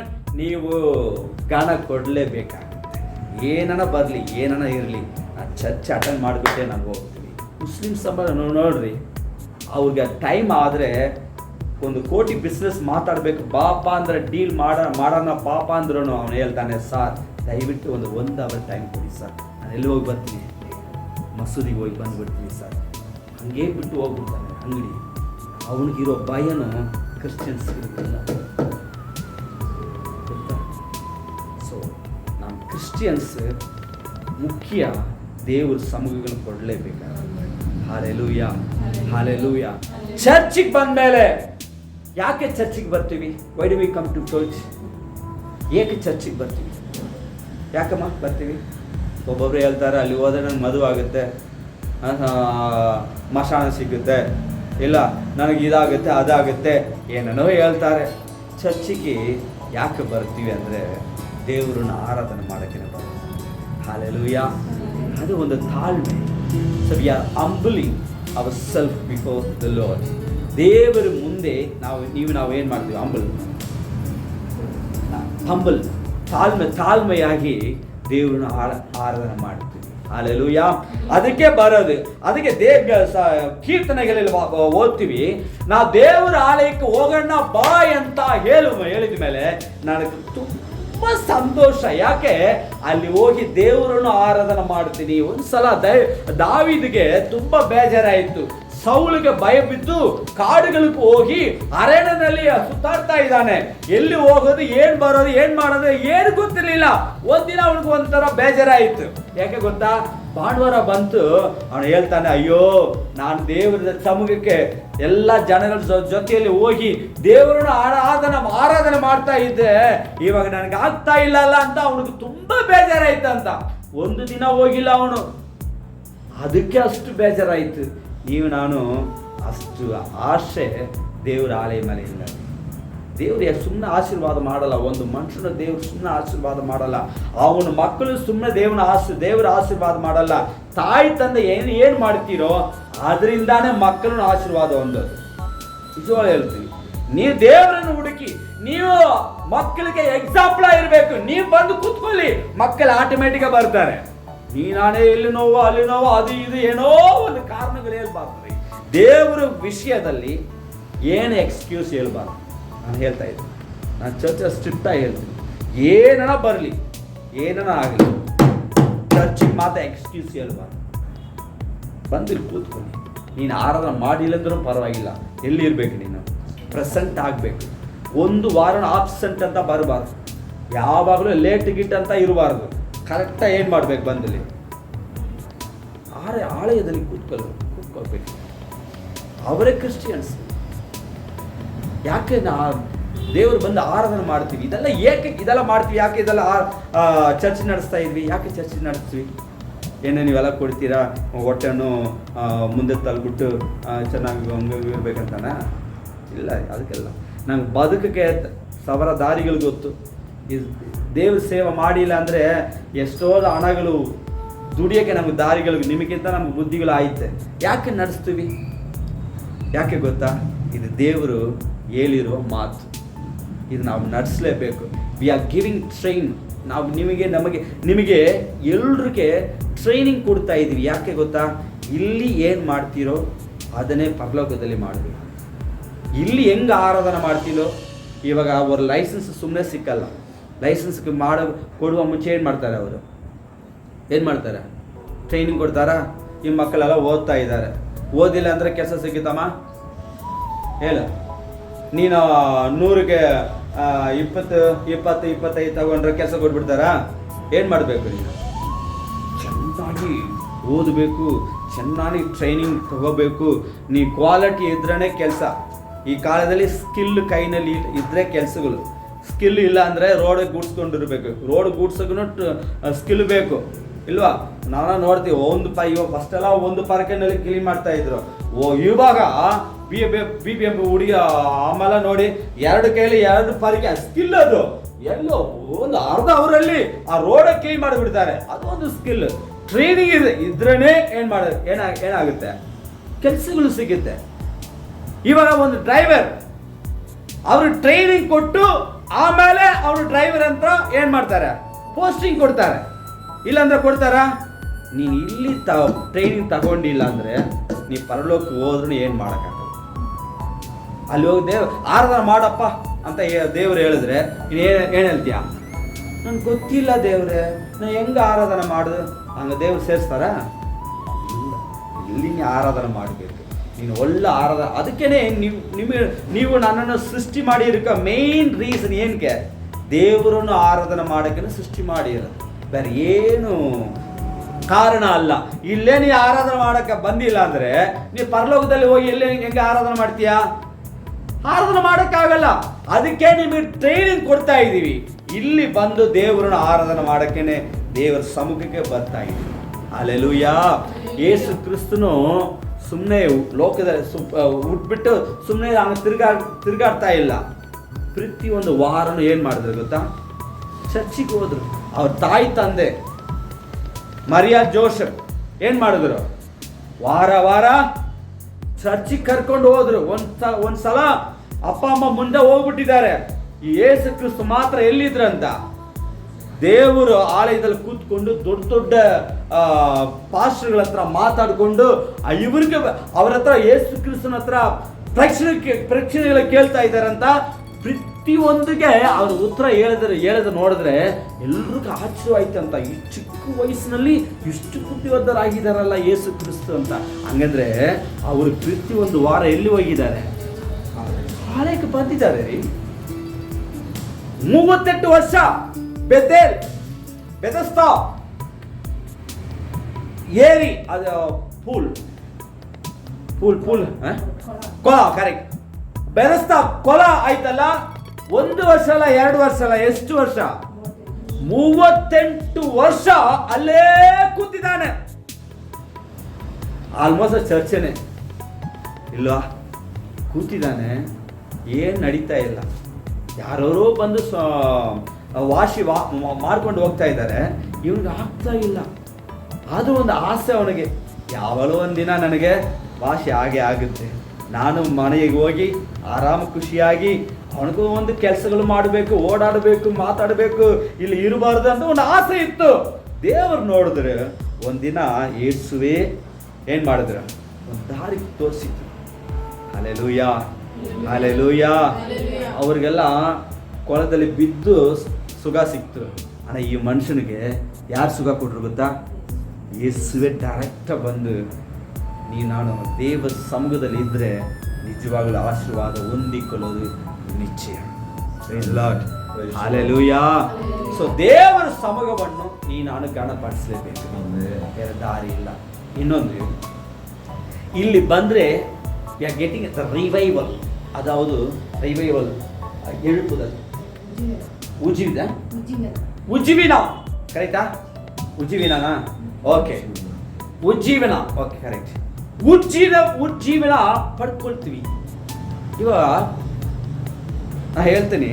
ನೀವು ಗಾಣ ಕೊಡಲೇಬೇಕಾಗುತ್ತೆ. ಏನನ ಬರಲಿ, ಏನನ ಇರಲಿ, ನಾನು ಚರ್ಚ್ ಅಟೆಂಡ್ ಮಾಡಿಬಿಟ್ಟೆ ನಾನು ಹೋಗ್ತೀನಿ. ಮುಸ್ಲಿಮ್ ಸಮಾಜ ನೋಡ್ರಿ, ಅವ್ರಿಗೆ ಟೈಮ್ ಆದರೆ 1 ಕೋಟಿ ಬಿಸ್ನೆಸ್ ಮಾತಾಡಬೇಕು ಬಾಪ ಅಂದರೆ ಡೀಲ್ ಮಾಡೋಣ ಪಾಪ ಅಂದ್ರೂ ಅವನು ಹೇಳ್ತಾನೆ, ಸರ್ ದಯವಿಟ್ಟು ಒಂದು ಅವರ್ ಟೈಮ್ ಕೊಡಿ ಸರ್, ನಾನು ಎಲ್ಲಿ ಹೋಗಿ ಬರ್ತೀನಿ, ಮಸೂದಿಗೆ ಹೋಗಿ ಬಂದುಬಿಡ್ತೀನಿ ಸರ್. ಹಂಗೆ ಬಿಟ್ಟು ಹೋಗ್ಬಿಡ್ತಾನೆ ಅಂಗಡಿ. ಅವನಿಗಿರೋ ಭಯನೂ ಕ್ರಿಶ್ಚಿಯನ್ಸ್ ಇರುತ್ತಿಲ್ಲ ಗೊತ್ತಾ? ಸೊ ನಮ್ಮ ಕ್ರಿಶ್ಚಿಯನ್ಸ್ ಮುಖ್ಯ ದೇವ್ರ ಸಮೂಹಗಳನ್ನು ಕೊಡಲೇಬೇಕಾಗುತ್ತೆ. Hallelujah, hallelujah. ಚರ್ಚಿಗೆ ಬಂದಮೇಲೆ ಯಾಕೆ ಚರ್ಚಿಗೆ ಬರ್ತೀವಿ? Why do we come to church? ಏಕೆ ಚರ್ಚಿಗೆ ಬರ್ತೀವಿ? ಯಾಕಮ್ಮ ಬರ್ತೀವಿ? ಒಬ್ಬೊಬ್ರು ಹೇಳ್ತಾರೆ, ಅಲ್ಲಿ ಹೋದರೆ ನನಗೆ ಮದುವೆ ಆಗುತ್ತೆ, ಮಶಾನ ಸಿಗುತ್ತೆ, ಇಲ್ಲ ನನಗೆ ಇದಾಗುತ್ತೆ ಅದಾಗುತ್ತೆ, ಏನೇನೋ ಹೇಳ್ತಾರೆ. ಚರ್ಚಿಗೆ ಯಾಕೆ ಬರ್ತೀವಿ ಅಂದರೆ ದೇವರನ್ನ ಆರಾಧನೆ ಮಾಡೋಕ್ಕೆ ಬರ್ತೀವಿ. ಹಲ್ಲೆಲೂಯಾ. ಅದು ಒಂದು ತಾಳ್ಮೆ. So we are humbling our self before the lord. ದೇವರ ಮುಂದೆ ನಾವು ಏನು ಮಾಡ್ತೀವಿ? ಹಂಬಲ್, ತಾಳ್ಮೆಯಾಗಿ ದೇವರನ್ನ ಆರಾಧನೆ ಮಾಡ್ತೀವಿ. ಹಲ್ಲೆಲೂಯಾ. ಅದಕ್ಕೆ ಬರೋದು, ಅದಕ್ಕೆ ಕೀರ್ತನೆಗಳಲ್ಲಿ ಓದ್ತೀವಿ, ನಾವು ದೇವರ ಆಲಯಕ್ಕೆ ಹೋಗೋಣ ಬಾ ಅಂತ ಹೇಳಿದ ಮೇಲೆ ನನಗೆ ತುಂಬ ಸಂತೋಷ. ಯಾಕೆ? ಅಲ್ಲಿ ಹೋಗಿ ದೇವರನ್ನು ಆರಾಧನೆ ಮಾಡ್ತೀನಿ. ಒಂದ್ಸಲ ದಾವೀದಗೆ ತುಂಬ ಬೇಜಾರಾಯಿತು. ಸೌಲಿಗೆ ಭಯ ಬಿದ್ದು ಕಾಡುಗಳಿಗೆ ಹೋಗಿ ಅರಣ್ಯದಲ್ಲಿ ಸುತ್ತಾಡ್ತಾ ಇದ್ದಾನೆ. ಎಲ್ಲಿ ಹೋಗೋದು, ಏನು ಬರೋದು, ಏನು ಮಾಡೋದು ಏನು ಗೊತ್ತಿರಲಿಲ್ಲ. ಒಂದಿನ ಅವನಿಗೆ ಒಂಥರ ಬೇಜಾರಾಯಿತು. ಯಾಕೆ ಗೊತ್ತಾ? ಭಾನುವಾರ ಬಂತು, ಅವನು ಹೇಳ್ತಾನೆ, ಅಯ್ಯೋ ನಾನು ದೇವರ ಸಮ್ಮುಖಕ್ಕೆ ಎಲ್ಲ ಜನಗಳ ಜೊತೆಯಲ್ಲಿ ಹೋಗಿ ದೇವರನ್ನು ಆರಾಧನೆ ಮಾಡ್ತಾ ಇದ್ದೆ, ಇವಾಗ ನನಗೆ ಆಗ್ತಾ ಇಲ್ಲ ಅಂತ ಅವನಿಗೆ ತುಂಬಾ ಬೇಜಾರಾಯ್ತಂತ. ಒಂದು ದಿನ ಹೋಗಿಲ್ಲ ಅವನು, ಅದಕ್ಕೆ ಅಷ್ಟು ಬೇಜಾರಾಯ್ತು. ನಾನು ಅಷ್ಟು ಆಸೆ ದೇವರ ಆಲಯ ಮೇಲೆ ಇಲ್ಲ. ದೇವ್ರು ಸುಮ್ಮನೆ ಆಶೀರ್ವಾದ ಮಾಡಲ್ಲ. ಒಂದು ಮನುಷ್ಯನ ದೇವ್ರು ಸುಮ್ಮನೆ ಆಶೀರ್ವಾದ ಮಾಡಲ್ಲ. ಅವನ ಮಕ್ಕಳು ಸುಮ್ಮನೆ ದೇವರ ಆಶೀರ್ವಾದ ಮಾಡಲ್ಲ. ತಾಯಿ ತಂದೆ ಏನು ಮಾಡ್ತೀರೋ ಅದರಿಂದಾನೇ ಮಕ್ಕಳನ್ನ ಆಶೀರ್ವಾದ ಹೊಂದೋದು. ನಿಜವಾಗ್ಲೂ ಹೇಳ್ತೀವಿ, ನೀವು ದೇವರನ್ನು ಹುಡುಕಿ, ನೀವು ಮಕ್ಕಳಿಗೆ ಎಕ್ಸಾಂಪಲ್ ಆಗಿರ್ಬೇಕು. ನೀವು ಬಂದು ಕೂತ್ಕೊಳ್ಳಿ, ಮಕ್ಕಳು ಆಟೋಮೆಟಿಕ್ ಬರ್ತಾರೆ. ನಾನೇ ಇಲ್ಲಿ ನೋವು ಅಲ್ಲಿ ನೋವು ಅದು ಇದು ಏನೋ ಒಂದು ಕಾರಣಗಳು ಹೇಳ್ಬಾರ್ದು. ದೇವರ ವಿಷಯದಲ್ಲಿ ಏನು ಎಕ್ಸ್ಕ್ಯೂಸ್ ಹೇಳ್ಬಾರ್ದು. ನಾನು ಹೇಳ್ತಾ ಇದ್ದೀನಿ, ನಾನು ಚರ್ಚ್ ಸ್ಟ್ರಿಕ್ಟಾಗಿ ಹೇಳ್ತೀನಿ, ಏನನ ಬರಲಿ ಏನನ ಆಗಲಿ ಚರ್ಚಿಗೆ ಮಾತ್ರ ಎಕ್ಸ್ಕ್ಯೂಸ್ ಹೇಳ್ಬಾರ್ದು. ಬಂದಿಲ್ಲಿ ಕೂತ್ಕೊಳ್ಳಿ. ನೀನು ಆರಾಧನೆ ಮಾಡಿಲ್ಲ ಅಂದ್ರೂ ಪರವಾಗಿಲ್ಲ, ಎಲ್ಲಿ ಇರಬೇಕು, ನೀನು ಪ್ರೆಸೆಂಟ್ ಆಗಬೇಕು. ಒಂದು ವಾರ ಆಬ್ಸೆಂಟ್ ಅಂತ ಬರಬಾರ್ದು. ಯಾವಾಗಲೂ ಲೇಟ್ ಗಿಟ್ ಅಂತ ಇರಬಾರ್ದು. ಕರೆಕ್ಟಾಗಿ ಏನು ಮಾಡಬೇಕು, ಬಂದಲ್ಲಿ ಆಲಯದಲ್ಲಿ ಕೂತ್ಕೊಳ್ಬೇಕು. ಅವರೇ ಕ್ರಿಶ್ಚಿಯನ್ಸ್. ಯಾಕೆ ದೇವರು ಬಂದು ಆರಾಧನೆ ಮಾಡ್ತೀವಿ, ಇದೆಲ್ಲ ಮಾಡ್ತೀವಿ, ಯಾಕೆ ಇದೆಲ್ಲ ಚರ್ಚ್ ನಡೆಸ್ತಾ ಇದ್ವಿ, ಯಾಕೆ ಚರ್ಚ್ ನಡೆಸ್ತೀವಿ? ನೀವೆಲ್ಲ ಕೊಡ್ತೀರಾ ಹೊಟ್ಟೆಯನ್ನು ಮುಂದೆ ತಳ್ಬಿಟ್ಟು ಚೆನ್ನಾಗಿ ಇರ್ಬೇಕಂತಾನ? ಇಲ್ಲ, ಅದಕ್ಕೆಲ್ಲ ನಂಗೆ ಬದುಕಕ್ಕೆ ಸಾವಿರ ದಾರಿಗಳು ಗೊತ್ತು. ದೇವ್ರ ಸೇವೆ ಮಾಡಿಲ್ಲ ಅಂದರೆ ಎಷ್ಟೋ ಹಣಗಳು ದುಡಿಯೋಕ್ಕೆ ನಮಗೆ ದಾರಿಗಳು ನಿಮಗಿಂತ ನಮ್ಗೆ ಬುದ್ಧಿಗಳು ಆಯ್ತೆ. ಯಾಕೆ ನಡೆಸ್ತೀವಿ? ಯಾಕೆ ಗೊತ್ತಾ? ಇದು ದೇವರು ಹೇಳಿರುವ ಮಾತು, ಇದು ನಾವು ನಡೆಸಲೇಬೇಕು. We are giving train. ನಾವು ನಿಮಗೆ ಎಲ್ರಿಗೆ ಟ್ರೈನಿಂಗ್ ಕೊಡ್ತಾ ಇದ್ದೀವಿ. ಯಾಕೆ ಗೊತ್ತಾ? ಇಲ್ಲಿ ಏನು ಮಾಡ್ತೀರೋ ಅದನ್ನೇ ಪರಲೋಕದಲ್ಲಿ ಮಾಡಬೇಕು. ಇಲ್ಲಿ ಹೆಂಗೆ ಆರಾಧನೆ ಮಾಡ್ತೀರೋ, ಇವಾಗ ಅವ್ರ ಲೈಸೆನ್ಸ್ ಸುಮ್ಮನೆ ಸಿಕ್ಕಲ್ಲ. ಲೈಸೆನ್ಸ್ಗೆ ಕೊಡುವ ಮುಂಚೆ ಏನು ಮಾಡ್ತಾರೆ? ಅವರು ಏನು ಮಾಡ್ತಾರೆ? ಟ್ರೈನಿಂಗ್ ಕೊಡ್ತಾರಾ? ಈ ಮಕ್ಕಳೆಲ್ಲ ಓದ್ತಾ ಇದ್ದಾರೆ. ಓದಿಲ್ಲ ಅಂದರೆ ಕೆಲಸ ಸಿಗುತ್ತಮ್ಮ? ಹೇಳು. ನೀನು 100ಗೆ 20-25 ತಗೊಂಡ್ರೆ ಕೆಲಸ ಕೊಟ್ಬಿಡ್ತಾರಾ? ಏನು ಮಾಡಬೇಕು? ನೀನು ಚೆನ್ನಾಗಿ ಓದಬೇಕು, ಚೆನ್ನಾಗಿ ಟ್ರೈನಿಂಗ್ ತಗೋಬೇಕು. ನೀ ಕ್ವಾಲಿಟಿ ಇದ್ರೇ ಕೆಲಸ. ಈ ಕಾಲದಲ್ಲಿ ಸ್ಕಿಲ್ ಕೈನಲ್ಲಿ ಇದ್ದರೆ ಕೆಲಸಗಳು. ಸ್ಕಿಲ್ ಇಲ್ಲ ಅಂದರೆ ರೋಡಿಗೆ ಗೂಡ್ಸ್ಕೊಂಡಿರ್ಬೇಕು. ರೋಡ್ ಗೂಡ್ಸೋಕ್ಕೂ ಸ್ಕಿಲ್ ಬೇಕು, ಇಲ್ವಾ? ನಾವು ನೋಡ್ತೀವಿ, ಇವಾಗ ಫಸ್ಟೆಲ್ಲ ಒಂದು ಪಾರ್ಕಿನಲ್ಲಿ ಕ್ಲೀನ್ ಮಾಡ್ತಾ ಇದ್ರು. ಇವಾಗ BBMP ಹುಡುಗಿ ಆಮೇಲೆ ನೋಡಿ 2 ಕೈಲಿ 2 ಪಾರ್ಕೆ ಸ್ಕಿಲ್. ಅದು ಎಲ್ಲೋ ಒಂದು ಅರ್ಧ ಅವರಲ್ಲಿ ಆ ರೋಡ್ ಕ್ಲೀನ್ ಮಾಡಿಬಿಡ್ತಾರೆ. ಅದೊಂದು ಸ್ಕಿಲ್. ಟ್ರೈನಿಂಗ್ ಇದ್ರೇ ಏನಾಗುತ್ತೆ? ಕೆಲಸಗಳು ಸಿಗುತ್ತೆ. ಇವಾಗ ಒಂದು ಡ್ರೈವರ್ ಅವರು ಟ್ರೈನಿಂಗ್ ಕೊಟ್ಟು ಆಮೇಲೆ ಅವರು ಡ್ರೈವರ್ ಅಂತ ಏನು ಮಾಡ್ತಾರೆ? ಪೋಸ್ಟಿಂಗ್ ಕೊಡ್ತಾರೆ. ಇಲ್ಲಾಂದ್ರೆ ಕೊಡ್ತಾರಾ? ನೀನು ಇಲ್ಲಿ ಟ್ರೈನಿಂಗ್ ತಗೊಂಡಿಲ್ಲ ಅಂದರೆ ನೀ ಪರಲೋಕಕ್ಕೆ ಹೋದ್ರೂ ಏನು ಮಾಡೋಕ್ಕಾಗಲ್ಲ. ಅಲ್ಲಿ ಹೋಗಿ ಆರಾಧನೆ ಮಾಡಪ್ಪ ಅಂತ ದೇವ್ರು ಹೇಳಿದ್ರೆ ಏನು ಹೇಳ್ತೀಯ? ನನಗೆ ಗೊತ್ತಿಲ್ಲ ದೇವ್ರೆ, ನಾನು ಹೆಂಗೆ ಆರಾಧನೆ ಮಾಡೋದು? ಹಂಗೆ ದೇವ್ರು ಸೇರಿಸ್ತಾರ? ಇಲ್ಲ, ಇಲ್ಲಿ ನೀ ಆರಾಧನೆ ಮಾಡಬೇಕು. ನೀನು ಒಳ್ಳೆ ಆರಾಧನೆ. ಅದಕ್ಕೇ ನೀವು ನನ್ನನ್ನು ಸೃಷ್ಟಿ ಮಾಡಿರಕ ಮೇನ್ ರೀಸನ್ ಏನಕ್ಕೆ? ದೇವರನ್ನು ಆರಾಧನೆ ಮಾಡೋಕ್ಕೆ ಸೃಷ್ಟಿ ಮಾಡಿರೋದು, ಬೇರೆ ಏನು ಕಾರಣ ಅಲ್ಲ. ಇಲ್ಲೇ ನೀ ಆರಾಧನೆ ಮಾಡೋಕ್ಕೆ ಬಂದಿಲ್ಲ ಅಂದರೆ ನೀವು ಪರಲೋಕದಲ್ಲಿ ಹೋಗಿ ಹೆಂಗೆ ಆರಾಧನೆ ಮಾಡ್ತೀಯಾ? ಆರಾಧನೆ ಮಾಡೋಕ್ಕಾಗಲ್ಲ. ಅದಕ್ಕೆ ನಿಮಗೆ ಟ್ರೈನಿಂಗ್ ಕೊಡ್ತಾ ಇದ್ದೀವಿ. ಇಲ್ಲಿ ಬಂದು ದೇವರನ್ನು ಆರಾಧನೆ ಮಾಡೋಕ್ಕೇನೆ ದೇವರ ಸಮ್ಮುಖಕ್ಕೆ ಬರ್ತಾ ಇದ್ದೀವಿ. ಹಲ್ಲೆಲೂಯಾ. ಯೇಸು ಕ್ರಿಸ್ತನು ಸುಮ್ಮನೆ ಲೋಕದಲ್ಲಿ ಹುಟ್ಬಿಟ್ಟು ಸುಮ್ಮನೆ ಅವನು ತಿರುಗಾಡ್ತಾ ಇಲ್ಲ. ಪ್ರತಿಯೊಂದು ವಾರನೂ ಏನು ಮಾಡಿದ್ರು ಗೊತ್ತಾ? ಚರ್ಚಿಗೆ ಹೋದ್ರು. ಅವ್ರ ತಾಯಿ ತಂದೆ ಮರಿಯಾ ಜೋಸೆಫ್ ಏನು ಮಾಡಿದ್ರು? ವಾರ ಚರ್ಚಿಗೆ ಕರ್ಕೊಂಡು ಹೋದ್ರು. ಒಂದ್ಸಲ ಅಪ್ಪ ಅಮ್ಮ ಮುಂದೆ ಹೋಗ್ಬಿಟ್ಟಿದ್ದಾರೆ. ಈ ಯೇಸು ಕ್ರಿಸ್ತ ಮಾತ್ರ ಎಲ್ಲಿದ್ರಂತ? ದೇವರು ಆಲಯದಲ್ಲಿ ಕೂತ್ಕೊಂಡು ದೊಡ್ಡ ಪಾಸ್ಟರ್ಗಳ ಹತ್ರ ಮಾತಾಡಿಕೊಂಡು ಇವ್ರಿಗೆ ಅವ್ರ ಹತ್ರ ಯೇಸು ಕ್ರಿಸ್ತನ ಹತ್ರ ಪ್ರಶ್ನೆಗಳು ಕೇಳ್ತಾ ಇದ್ದಾರಂತ. ಪ್ರತಿಯೊಂದಿಗೆ ಅವ್ರ ಉತ್ತರ ಹೇಳಿದ್ರೆ ನೋಡಿದ್ರೆ ಎಲ್ರಿಗೂ ಆಶ್ಚರ್ಯ ಆಯ್ತಂತ. ಈ ಚಿಕ್ಕ ವಯಸ್ಸಿನಲ್ಲಿ ಇಷ್ಟು ಬುದ್ಧಿವಂತರಾಗಿದ್ದಾರಲ್ಲ ಯೇಸು ಕ್ರಿಸ್ತ ಅಂತ. ಹಂಗಂದ್ರೆ ಅವರು ಪ್ರತಿಯೊಂದು ವಾರ ಎಲ್ಲಿ ಹೋಗಿದ್ದಾರೆ? ಆಲಯಕ್ಕೆ ಬಂದಿದ್ದಾರೆ ರೀ. 38 ವರ್ಷ ಬೆತೆಸ್ತಾ ಏರಿ, ಅದು ಪೂಲ್ ಕೊಳ, ಕರೆಕ್ಟ್. ಬೆರೆಸ್ತಾ ಕೊಳ ಆಯ್ತಲ್ಲ, 1 ವರ್ಷ ಅಲ್ಲ 2 ವರ್ಷ ಅಲ್ಲ, ಎಷ್ಟು ವರ್ಷ? 38 ವರ್ಷ ಅಲ್ಲೇ ಕೂತಿದ್ದಾನೆ. ಆಲ್ಮೋಸ್ಟ್ ಚರ್ಚೆನೆ ಇಲ್ವಾ, ಕೂತಿದ್ದಾನೆ, ಏನ್ ನಡೀತಾ ಇಲ್ಲ. ಯಾರೋ ಬಂದು ಮಾಡ್ಕೊಂಡು ಹೋಗ್ತಾ ಇದ್ದಾರೆ, ಇವನಿಗೆ ಆಗ್ತಾ ಇಲ್ಲ. ಆದ್ರೂ ಒಂದು ಆಸೆ ಅವನಿಗೆ, ಯಾವಾಗಲೂ ಒಂದಿನ ನನಗೆ ವಾಸಿ ಹಾಗೆ ಆಗುತ್ತೆ, ನಾನು ಮನೆಗೆ ಹೋಗಿ ಆರಾಮ ಖುಷಿಯಾಗಿ ಅವನಿಗೂ ಒಂದು ಕೆಲಸಗಳು ಮಾಡಬೇಕು, ಓಡಾಡಬೇಕು, ಮಾತಾಡಬೇಕು, ಇಲ್ಲಿ ಇರಬಾರ್ದು ಅಂತ ಒಂದು ಆಸೆ ಇತ್ತು. ದೇವರು ನೋಡಿದ್ರೆ ಒಂದಿನ ಯೇಸುವೆ ಏನ್ ಮಾಡಿದ್ರ, ಒಂದು ದಾರಿ ತೋರಿಸಿದ್ರು. Hallelujah, hallelujah. ಅವ್ರಿಗೆಲ್ಲ ಕೊಳದಲ್ಲಿ ಬಿದ್ದು ಸುಖ ಸಿಕ್ತು. ಅಣ್ಣ, ಈ ಮನುಷ್ಯನಿಗೆ ಯಾರು ಸುಖ ಕೊಟ್ರು ಗೊತ್ತಾ? ಯೇಸುವೆ ಡೈರೆಕ್ಟ್ ಬಂದು, ನಾನು ದೇವರ ಸಮ್ಮುಖದಲ್ಲಿ ಇದ್ರೆ ನಿಜವಾಗ್ಲೂ ಆಶೀರ್ವಾದ ಹೊಂದಿಕೊಳ್ಳೋದು ನಿಶ್ಚಯ. ಹಲ್ಲೆಲೂಯಾ. ಸೊ ದೇವರ ಸಮ್ಮುಖವನ್ನು ನಾನು ಗಣಪಡಿಸಲೇಬೇಕು, ಬೇರೆ ದಾರಿ ಇಲ್ಲ. ಇನ್ನೊಂದು, ಇಲ್ಲಿ ಬಂದ್ರೆ ವಿ ಆರ್ ಗೆಟಿಂಗ್ ರಿವೈವಲ್. ಅದಾವುದು ರಿವೈವಲ್, ಎಳುಪುದಲ್ಲಿ ಉಜ್ಜೀವಿನ, ಕರೆಕ್ಟಾ? ಉಜ್ಜೀವಿನ, ಓಕೆ, ಉಜ್ಜೀವನ, ಓಕೆ, ಕರೆಕ್ಟ್. ಉಜ್ಜೀವನ ಪಡ್ಕೊಳ್ತೀವಿ. ಇವಾಗ ನಾ ಹೇಳ್ತೀನಿ,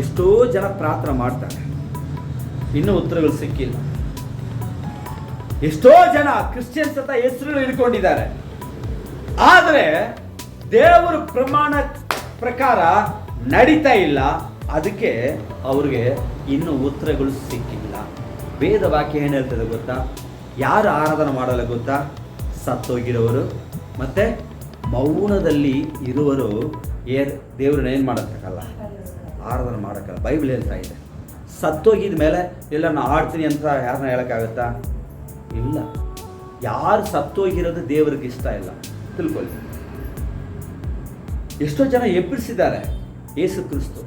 ಎಷ್ಟೋ ಜನ ಪ್ರಾರ್ಥನೆ ಮಾಡ್ತಾರೆ, ಇನ್ನೂ ಉತ್ತರಗಳು ಸಿಕ್ಕಿಲ್ಲ. ಎಷ್ಟೋ ಜನ ಕ್ರಿಶ್ಚಿಯನ್ಸ್ ಅಂತ ಹೆಸರು ಹಿಡ್ಕೊಂಡಿದ್ದಾರೆ, ಆದರೆ ದೇವರ ಪ್ರಮಾಣ ಪ್ರಕಾರ ನಡೀತಾ ಇಲ್ಲ. ಅದಕ್ಕೆ ಅವ್ರಿಗೆ ಇನ್ನೂ ಉತ್ತರಗಳು ಸಿಕ್ಕಿಲ್ಲ. ವೇದ ವಾಕ್ಯ ಏನು ಹೇಳ್ತದೆ ಗೊತ್ತಾ? ಯಾರು ಆರಾಧನೆ ಮಾಡಲ್ಲ ಗೊತ್ತಾ? ಸತ್ತೋಗಿರೋರು ಮತ್ತೆ ಮೌನದಲ್ಲಿ ಇರುವರು ದೇವ್ರನ್ನ ಏನು ಮಾಡೋಕ್ಕಾಗಲ್ಲ, ಆರಾಧನೆ ಮಾಡೋಕ್ಕಲ್ಲ. ಬೈಬಲ್ ಹೇಳ್ತಾ ಇದೆ, ಸತ್ತೋಗಿದ ಮೇಲೆ ಎಲ್ಲ ನಾನು ಆಡ್ತೀನಿ ಅಂತ ಯಾರನ್ನ ಹೇಳೋಕ್ಕಾಗತ್ತಾ? ಇಲ್ಲ. ಯಾರು ಸತ್ತೋಗಿರೋದು ದೇವ್ರಿಗೆ ಇಷ್ಟ ಇಲ್ಲ, ತಿಳ್ಕೊಳ್ಳಿ. ಎಷ್ಟೋ ಜನ ಎಬ್ಬಿಸಿದ್ದಾರೆ ಯೇಸು ಕ್ರಿಸ್ತು.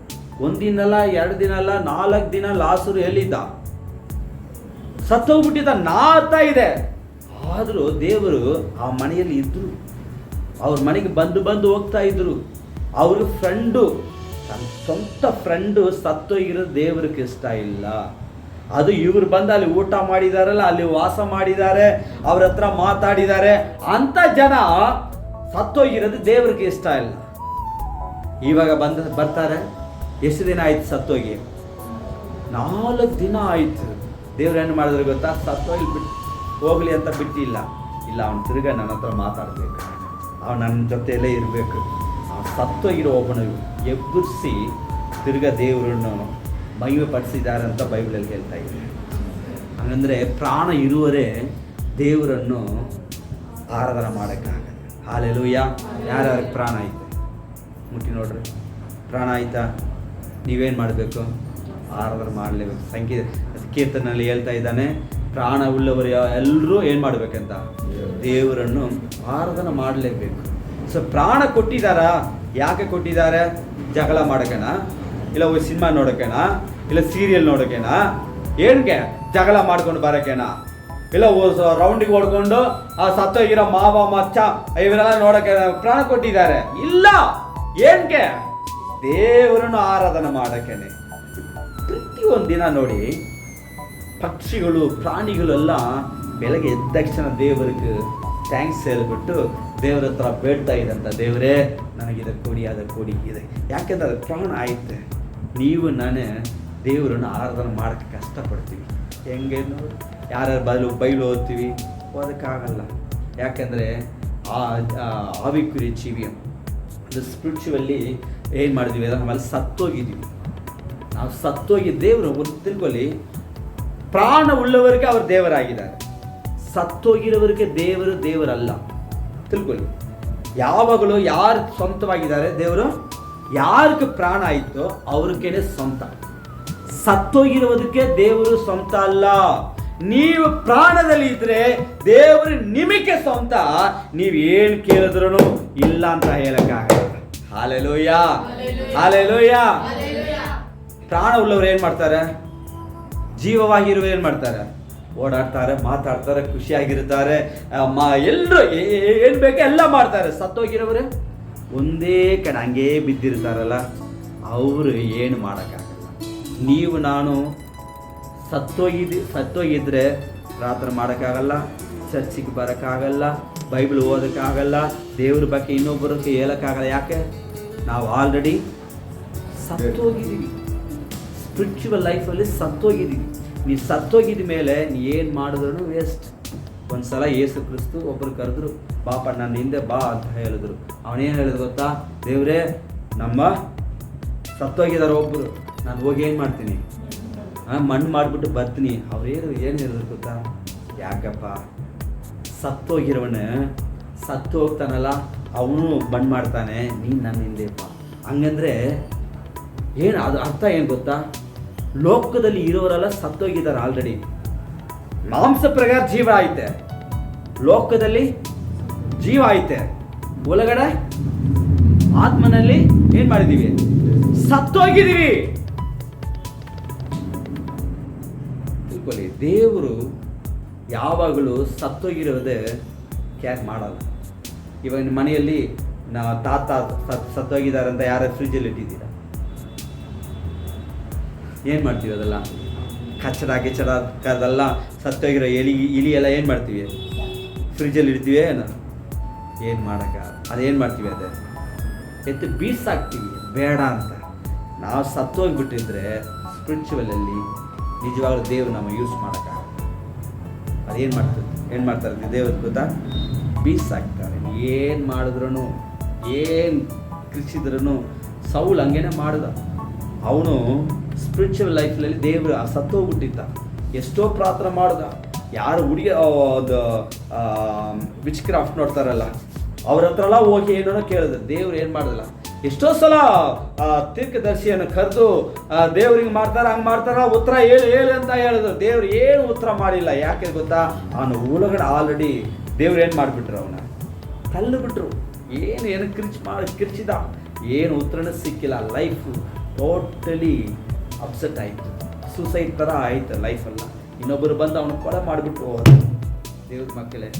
1 ದಿನ ಅಲ್ಲ, 2 ದಿನ ಅಲ್ಲ, 4 ದಿನ ಲಾಸರು ಎಲ್ಲಿದ್ದ? ಸತ್ತೋಗ್ಬಿಟ್ಟಿದ್ದ, ನಾತಾ ಇದೆ. ಆದರೂ ದೇವರು ಆ ಮನೆಯಲ್ಲಿ ಇದ್ರು, ಅವ್ರ ಮನೆಗೆ ಬಂದು ಹೋಗ್ತಾ ಇದ್ರು. ಅವ್ರ ಫ್ರೆಂಡು, ತನ್ನ ಸ್ವಂತ ಫ್ರೆಂಡು ಸತ್ತೋಗಿರೋದು ದೇವ್ರಿಗೆ ಇಷ್ಟ ಇಲ್ಲ. ಅದು ಇವ್ರು ಬಂದು ಅಲ್ಲಿ ಊಟ ಮಾಡಿದಾರಲ್ಲ, ಅಲ್ಲಿ ವಾಸ ಮಾಡಿದ್ದಾರೆ, ಅವ್ರ ಹತ್ರ ಮಾತಾಡಿದ್ದಾರೆ. ಅಂತ ಜನ ಸತ್ತೋಗಿರೋದು ದೇವ್ರಿಗೆ ಇಷ್ಟ ಇಲ್ಲ. ಇವಾಗ ಬರ್ತಾರೆ. ಎಷ್ಟು ದಿನ ಆಯ್ತು ಸತ್ತೋಗಿ? 4 ದಿನ ಆಯ್ತು. ದೇವ್ರು ಏನು ಮಾಡಿದ್ರು ಗೊತ್ತಾ? ಸತ್ತೋಗಿ ಹೋಗ್ಲಿ ಅಂತ ಬಿಟ್ಟಿಲ್ಲ. ಇಲ್ಲ, ಅವ್ನು ತಿರ್ಗ ನನ್ನ ಹತ್ರ ಮಾತಾಡಬೇಕು, ಅವ್ನು ನನ್ನ ಜೊತೆಯಲ್ಲೇ ಇರಬೇಕು. ಆ ಸತ್ತೋಗಿರೋ ಒಬ್ಬನು ಎಬ್ಬರಿಸಿ ತಿರ್ಗ ದೇವರನ್ನು ಮಹಿಮೆ ಪಡಿಸಿದ್ದಾರೆ ಅಂತ ಬೈಬಲಲ್ಲಿ ಹೇಳ್ತಾ ಇದೆ. ಹಂಗಂದ್ರೆ ಪ್ರಾಣ ಇರುವರೇ ದೇವರನ್ನು ಆರಾಧನೆ ಮಾಡೋಕ್ಕಾಗಲ್ಲ. ಹಲ್ಲೆಲೂಯಾ. ಯಾರ್ಯಾರಿಗೆ ಪ್ರಾಣ ಐತೆ ಮುಟ್ಟಿ ನೋಡ್ರಿ. ಪ್ರಾಣ ಆಯ್ತಾ? ನೀವೇನು ಮಾಡಬೇಕು? ಆರಾಧನೆ ಮಾಡಲೇಬೇಕು. ಕೀರ್ತನಲ್ಲಿ ಹೇಳ್ತಾ ಇದ್ದಾನೆ, ಪ್ರಾಣ ಉಳ್ಳವರು ಎಲ್ಲರೂ ಏನು ಮಾಡಬೇಕಂತ? ದೇವರನ್ನು ಆರಾಧನೆ ಮಾಡಲೇಬೇಕು. ಸೊ ಪ್ರಾಣ ಕೊಟ್ಟಿದ್ದಾರಾ? ಯಾಕೆ ಕೊಟ್ಟಿದ್ದಾರೆ? ಜಗಳ ಮಾಡೋಕೆನಾ? ಇಲ್ಲ ಸಿನಿಮಾ ನೋಡೋಕೆನಾ? ಇಲ್ಲ ಸೀರಿಯಲ್ ನೋಡೋಕೆನಾ? ಏನಕ್ಕೆ? ಜಗಳ ಮಾಡ್ಕೊಂಡು ಬರೋಕೆನಾ? ಇಲ್ಲ ರೌಂಡಿಗೆ ಹೊಡ್ಕೊಂಡು ಆ ಸತ್ತೋಗಿರೋ ಮಾವ ಮಚ್ಚ ಇವರೆಲ್ಲ ನೋಡೋಕೆ ಪ್ರಾಣ ಕೊಟ್ಟಿದ್ದಾರೆ? ಇಲ್ಲ. ಏನಕ್ಕೆ? ದೇವರನ್ನು ಆರಾಧನೆ ಮಾಡೋಕೆನೆ. ಪ್ರತಿಯೊಂದು ದಿನ ನೋಡಿ, ಪಕ್ಷಿಗಳು ಪ್ರಾಣಿಗಳೆಲ್ಲ ಬೆಳಗ್ಗೆ ಎದ್ದ ತಕ್ಷಣ ದೇವರಿಗೆ ಥ್ಯಾಂಕ್ಸ್ ಹೇಳ್ಬಿಟ್ಟು ದೇವ್ರ ಹತ್ರ ಬೇಡ್ತಾ ಇದ್ದಂತ, ದೇವರೇ ನನಗಿದ ಕೊಡಿ, ಅದ ಕೊಡಿ ಇದೆ. ಯಾಕೆಂದ್ರೆ ಅದು ಪ್ರಾಣ ಆಯ್ತು. ನೀವು ನಾನೇ ದೇವರನ್ನು ಆರಾಧನೆ ಮಾಡೋಕ್ಕೆ ಕಷ್ಟಪಡ್ತೀವಿ. ಹೆಂಗೆ ನೋಡಿ, ಯಾರ್ಯಾರು ಬೈಲು ಓದ್ತೀವಿ, ಓದಕ್ಕಾಗಲ್ಲ. ಯಾಕೆಂದರೆ ಆವಿಕುರಿ ಜೀವಿ ಅದು ಸ್ಪಿರಿಚುವಲ್ಲಿ ಏನು ಮಾಡಿದ್ವಿ, ಆಮೇಲೆ ಸತ್ತೋಗಿದ್ದೀವಿ. ನಾವು ಸತ್ತೋಗಿ ದೇವರು ಒಂದು ತಿಳ್ಕೊಳ್ಳಿ, ಪ್ರಾಣ ಉಳ್ಳವರಿಗೆ ಅವರು ದೇವರಾಗಿದ್ದಾರೆ, ಸತ್ತೋಗಿರೋವರಿಗೆ ದೇವರಲ್ಲ. ತಿಳ್ಕೊಳ್ಳಿ. ಯಾವಾಗಲೂ ಯಾರು ಸ್ವಂತವಾಗಿದ್ದಾರೆ ದೇವರು, ಯಾರಿಗೆ ಪ್ರಾಣ ಆಯಿತೋ ಅವ್ರಿಗೇನೆ ಸ್ವಂತ. ಸತ್ತೋಗಿರುವುದಕ್ಕೆ ದೇವರು ಸ್ವಂತ ಅಲ್ಲ. ನೀವು ಪ್ರಾಣದಲ್ಲಿ ಇದ್ರೆ ದೇವರು ನಿಮಗೆ ಸ್ವಂತ. ನೀವು ಏನು ಕೇಳಿದ್ರು ಇಲ್ಲ ಅಂತ ಹೇಳಕ್ಕಾಗಲ್ಲ. Hallelujah, hallelujah. ಪ್ರಾಣ ಉಳ್ಳವರು ಏನ್ ಮಾಡ್ತಾರೆ? ಜೀವವಾಗಿರುವ ಏನ್ ಮಾಡ್ತಾರೆ? ಓಡಾಡ್ತಾರೆ, ಮಾತಾಡ್ತಾರೆ, ಖುಷಿಯಾಗಿರ್ತಾರೆ, ಎಲ್ಲರೂ ಏನು ಬೇಕೋ ಎಲ್ಲ ಮಾಡ್ತಾರೆ. ಸತ್ತೋಗಿರೋರು ಒಂದೇ ಕಡೆ ಹಂಗೇ ಬಿದ್ದಿರ್ತಾರಲ್ಲ, ಅವರು ಏನು ಮಾಡೋಕ್ಕಾಗಲ್ಲ. ನೀವು ನಾನು ಸತ್ತೋಗಿದ್ರೆ ಪ್ರಾರ್ಥನೆ ಮಾಡೋಕ್ಕಾಗಲ್ಲ, ಚರ್ಚಿಗೆ ಬರೋಕ್ಕಾಗಲ್ಲ, ಬೈಬಲ್ ಓದೋಕ್ಕಾಗಲ್ಲ, ದೇವ್ರ ಬಗ್ಗೆ ಇನ್ನೊಬ್ಬರಿಗೆ ಹೇಳೋಕ್ಕಾಗಲ್ಲ. ಯಾಕೆ? ನಾವು ಆಲ್ರೆಡಿ ಸತ್ತೋಗಿದ್ದೀವಿ. ಸ್ಪಿರಿಚುವಲ್ ಲೈಫಲ್ಲಿ ಸತ್ತೋಗಿದ್ದೀವಿ. ನೀವು ಸತ್ತೋಗಿದ ಮೇಲೆ ನೀ ಏನು ಮಾಡಿದ್ರು ವೇಸ್ಟ್. ಒಂದು ಸಲ ಯೇಸು ಕ್ರಿಸ್ತು ಒಬ್ಬರು ಕರೆದ್ರು, ಬಾಪ ನನ್ನ ಹಿಂದೆ ಬಾ ಅಂತ ಹೇಳಿದ್ರು. ಅವನೇನು ಹೇಳಿದ್ರು ಗೊತ್ತಾ? ದೇವರೇ, ನಮ್ಮ ಸತ್ತೋಗಿದ್ದಾರೆ ಒಬ್ಬರು, ನಾನು ಹೋಗಿ ಏನು ಮಾಡ್ತೀನಿ, ಮಣ್ಣು ಮಾಡಿಬಿಟ್ಟು ಬರ್ತೀನಿ. ಅವ್ರೇನು ಹೇಳಿದ್ರು ಗೊತ್ತಾ? ಯಾಕಪ್ಪ, ಸತ್ತೋಗಿರೋವನ ಸತ್ತು ಹೋಗ್ತಾನಲ್ಲ, ಅವನು ಮಣ್ಣು ಮಾಡ್ತಾನೆ, ನೀನು ನನ್ನ ಹಿಂದೆಪ್ಪ. ಹಂಗಂದ್ರೆ ಏನು ಅದು ಅರ್ಥ ಏನು ಗೊತ್ತಾ? ಲೋಕದಲ್ಲಿ ಇರೋರೆಲ್ಲ ಸತ್ತೋಗಿದ್ದಾರೆ ಆಲ್ರೆಡಿ. ಮಾಂಸ ಪ್ರಕಾರ ಜೀವ ಐತೆ, ಲೋಕದಲ್ಲಿ ಜೀವ ಐತೆ, ಒಳಗಡೆ ಆತ್ಮನಲ್ಲಿ ಏನ್ ಮಾಡಿದೀವಿ? ಸತ್ತೋಗಿದ್ದೀವಿ. ತಿಳ್ಕೊಳ್ಳಿ, ದೇವರು ಯಾವಾಗಲೂ ಸತ್ತೋಗಿರೋದೇ ಕ್ಯಾರ್ ಮಾಡಲ್ಲ. ಇವಾಗ ನಿಮ್ಮ ಮನೆಯಲ್ಲಿ ತಾತ ಸತ್ತೋಗಿದ್ದಾರೆ ಅಂತ ಯಾರ ಫ್ರಿಜ್ಜಲ್ಲಿ ಇಟ್ಟಿದ್ದೀರಾ? ಏನು ಮಾಡ್ತೀವಿ? ಅದೆಲ್ಲ ಕಚ್ಚಡ ಅದೆಲ್ಲ ಸತ್ತೋಗಿರೋ ಇಲಿ ಎಲ್ಲ ಏನು ಮಾಡ್ತೀವಿ? ಫ್ರಿಜ್ಜಲ್ಲಿ ಇಡ್ತೀವಿ. ಏನು ಮಾಡೋಕ್ಕ? ಅದೇನು ಮಾಡ್ತೀವಿ? ಅದೇ ಎತ್ತು ಬೀಸಾಕ್ತೀವಿ ಬೇಡ ಅಂತ. ನಾವು ಸತ್ತೋಗ್ಬಿಟ್ಟಿದ್ರೆ ಸ್ಪಿರಿಚುವಲಲ್ಲಿ ನಿಜವಾಗ್ಲೂ ದೇವ್ರು ನಮ್ಮ ಯೂಸ್ ಮಾಡೋಕ್ಕಾಗಲ್ಲ. ಅದೇನು ಮಾಡ್ತಾರೆ ದೇವ್ರ ಗೊತ್ತಾ? ಬೀಸಾಕ್ತಾರೆ. ಏನು ಮಾಡಿದ್ರು, ಏನು ಕೃಷಿದ್ರೂ ಸೌಲ್ ಹಂಗೇನೆ ಮಾಡ್ದ. ಅವನು ಸ್ಪಿರಿಚುವಲ್ ಲೈಫ್ನಲ್ಲಿ ದೇವರು ಸತ್ತೋಗ್ಬಿಟ್ಟಿದ್ದ. ಎಷ್ಟೋ ಪ್ರಾರ್ಥನೆ ಮಾಡ್ದ. ಯಾರು ಹುಡುಗಿ ವಿಚ್ ಕ್ರಾಫ್ಟ್ ನೋಡ್ತಾರಲ್ಲ, ಅವ್ರ ಹತ್ರ ಎಲ್ಲ ಹೋಗಿ ಏನೋ ಕೇಳಿದ್ರು. ದೇವ್ರು ಏನು ಮಾಡೋದಿಲ್ಲ. ಎಷ್ಟೋ ಸಲ ತೀರ್ಕದರ್ಶಿಯನ್ನು ಕರೆದು ದೇವ್ರಿಗೆ ಮಾಡ್ತಾರ, ಹಂಗೆ ಮಾಡ್ತಾರ, ಉತ್ತರ ಹೇಳು ಅಂತ ಹೇಳಿದ್ರು. ದೇವ್ರು ಏನು ಉತ್ತರ ಮಾಡಿಲ್ಲ. ಯಾಕೆ ಗೊತ್ತಾ? ಅವನು ಒಳಗಡೆ ಆಲ್ರೆಡಿ ದೇವ್ರು ಏನು ಮಾಡಿಬಿಟ್ರು, ಅವನ ತಳ್ಳಿಬಿಟ್ರು. ಏನು ಕಿರ್ಚಿದ, ಏನು ಉತ್ತರನೂ ಸಿಕ್ಕಿಲ್ಲ. ಲೈಫು ಟೋಟಲಿ ಅಪ್ಸೆಟ್ ಆಯಿತು. ಸೂಸೈಡ್ ಥರ ಆಯಿತು ಲೈಫೆಲ್ಲ. ಇನ್ನೊಬ್ಬರು ಬಂದು ಅವನು ಕೊಲೆ ಮಾಡಿಬಿಟ್ಟು ಹೋದ. ದೇವ್ರ ಮಕ್ಕಳೇ,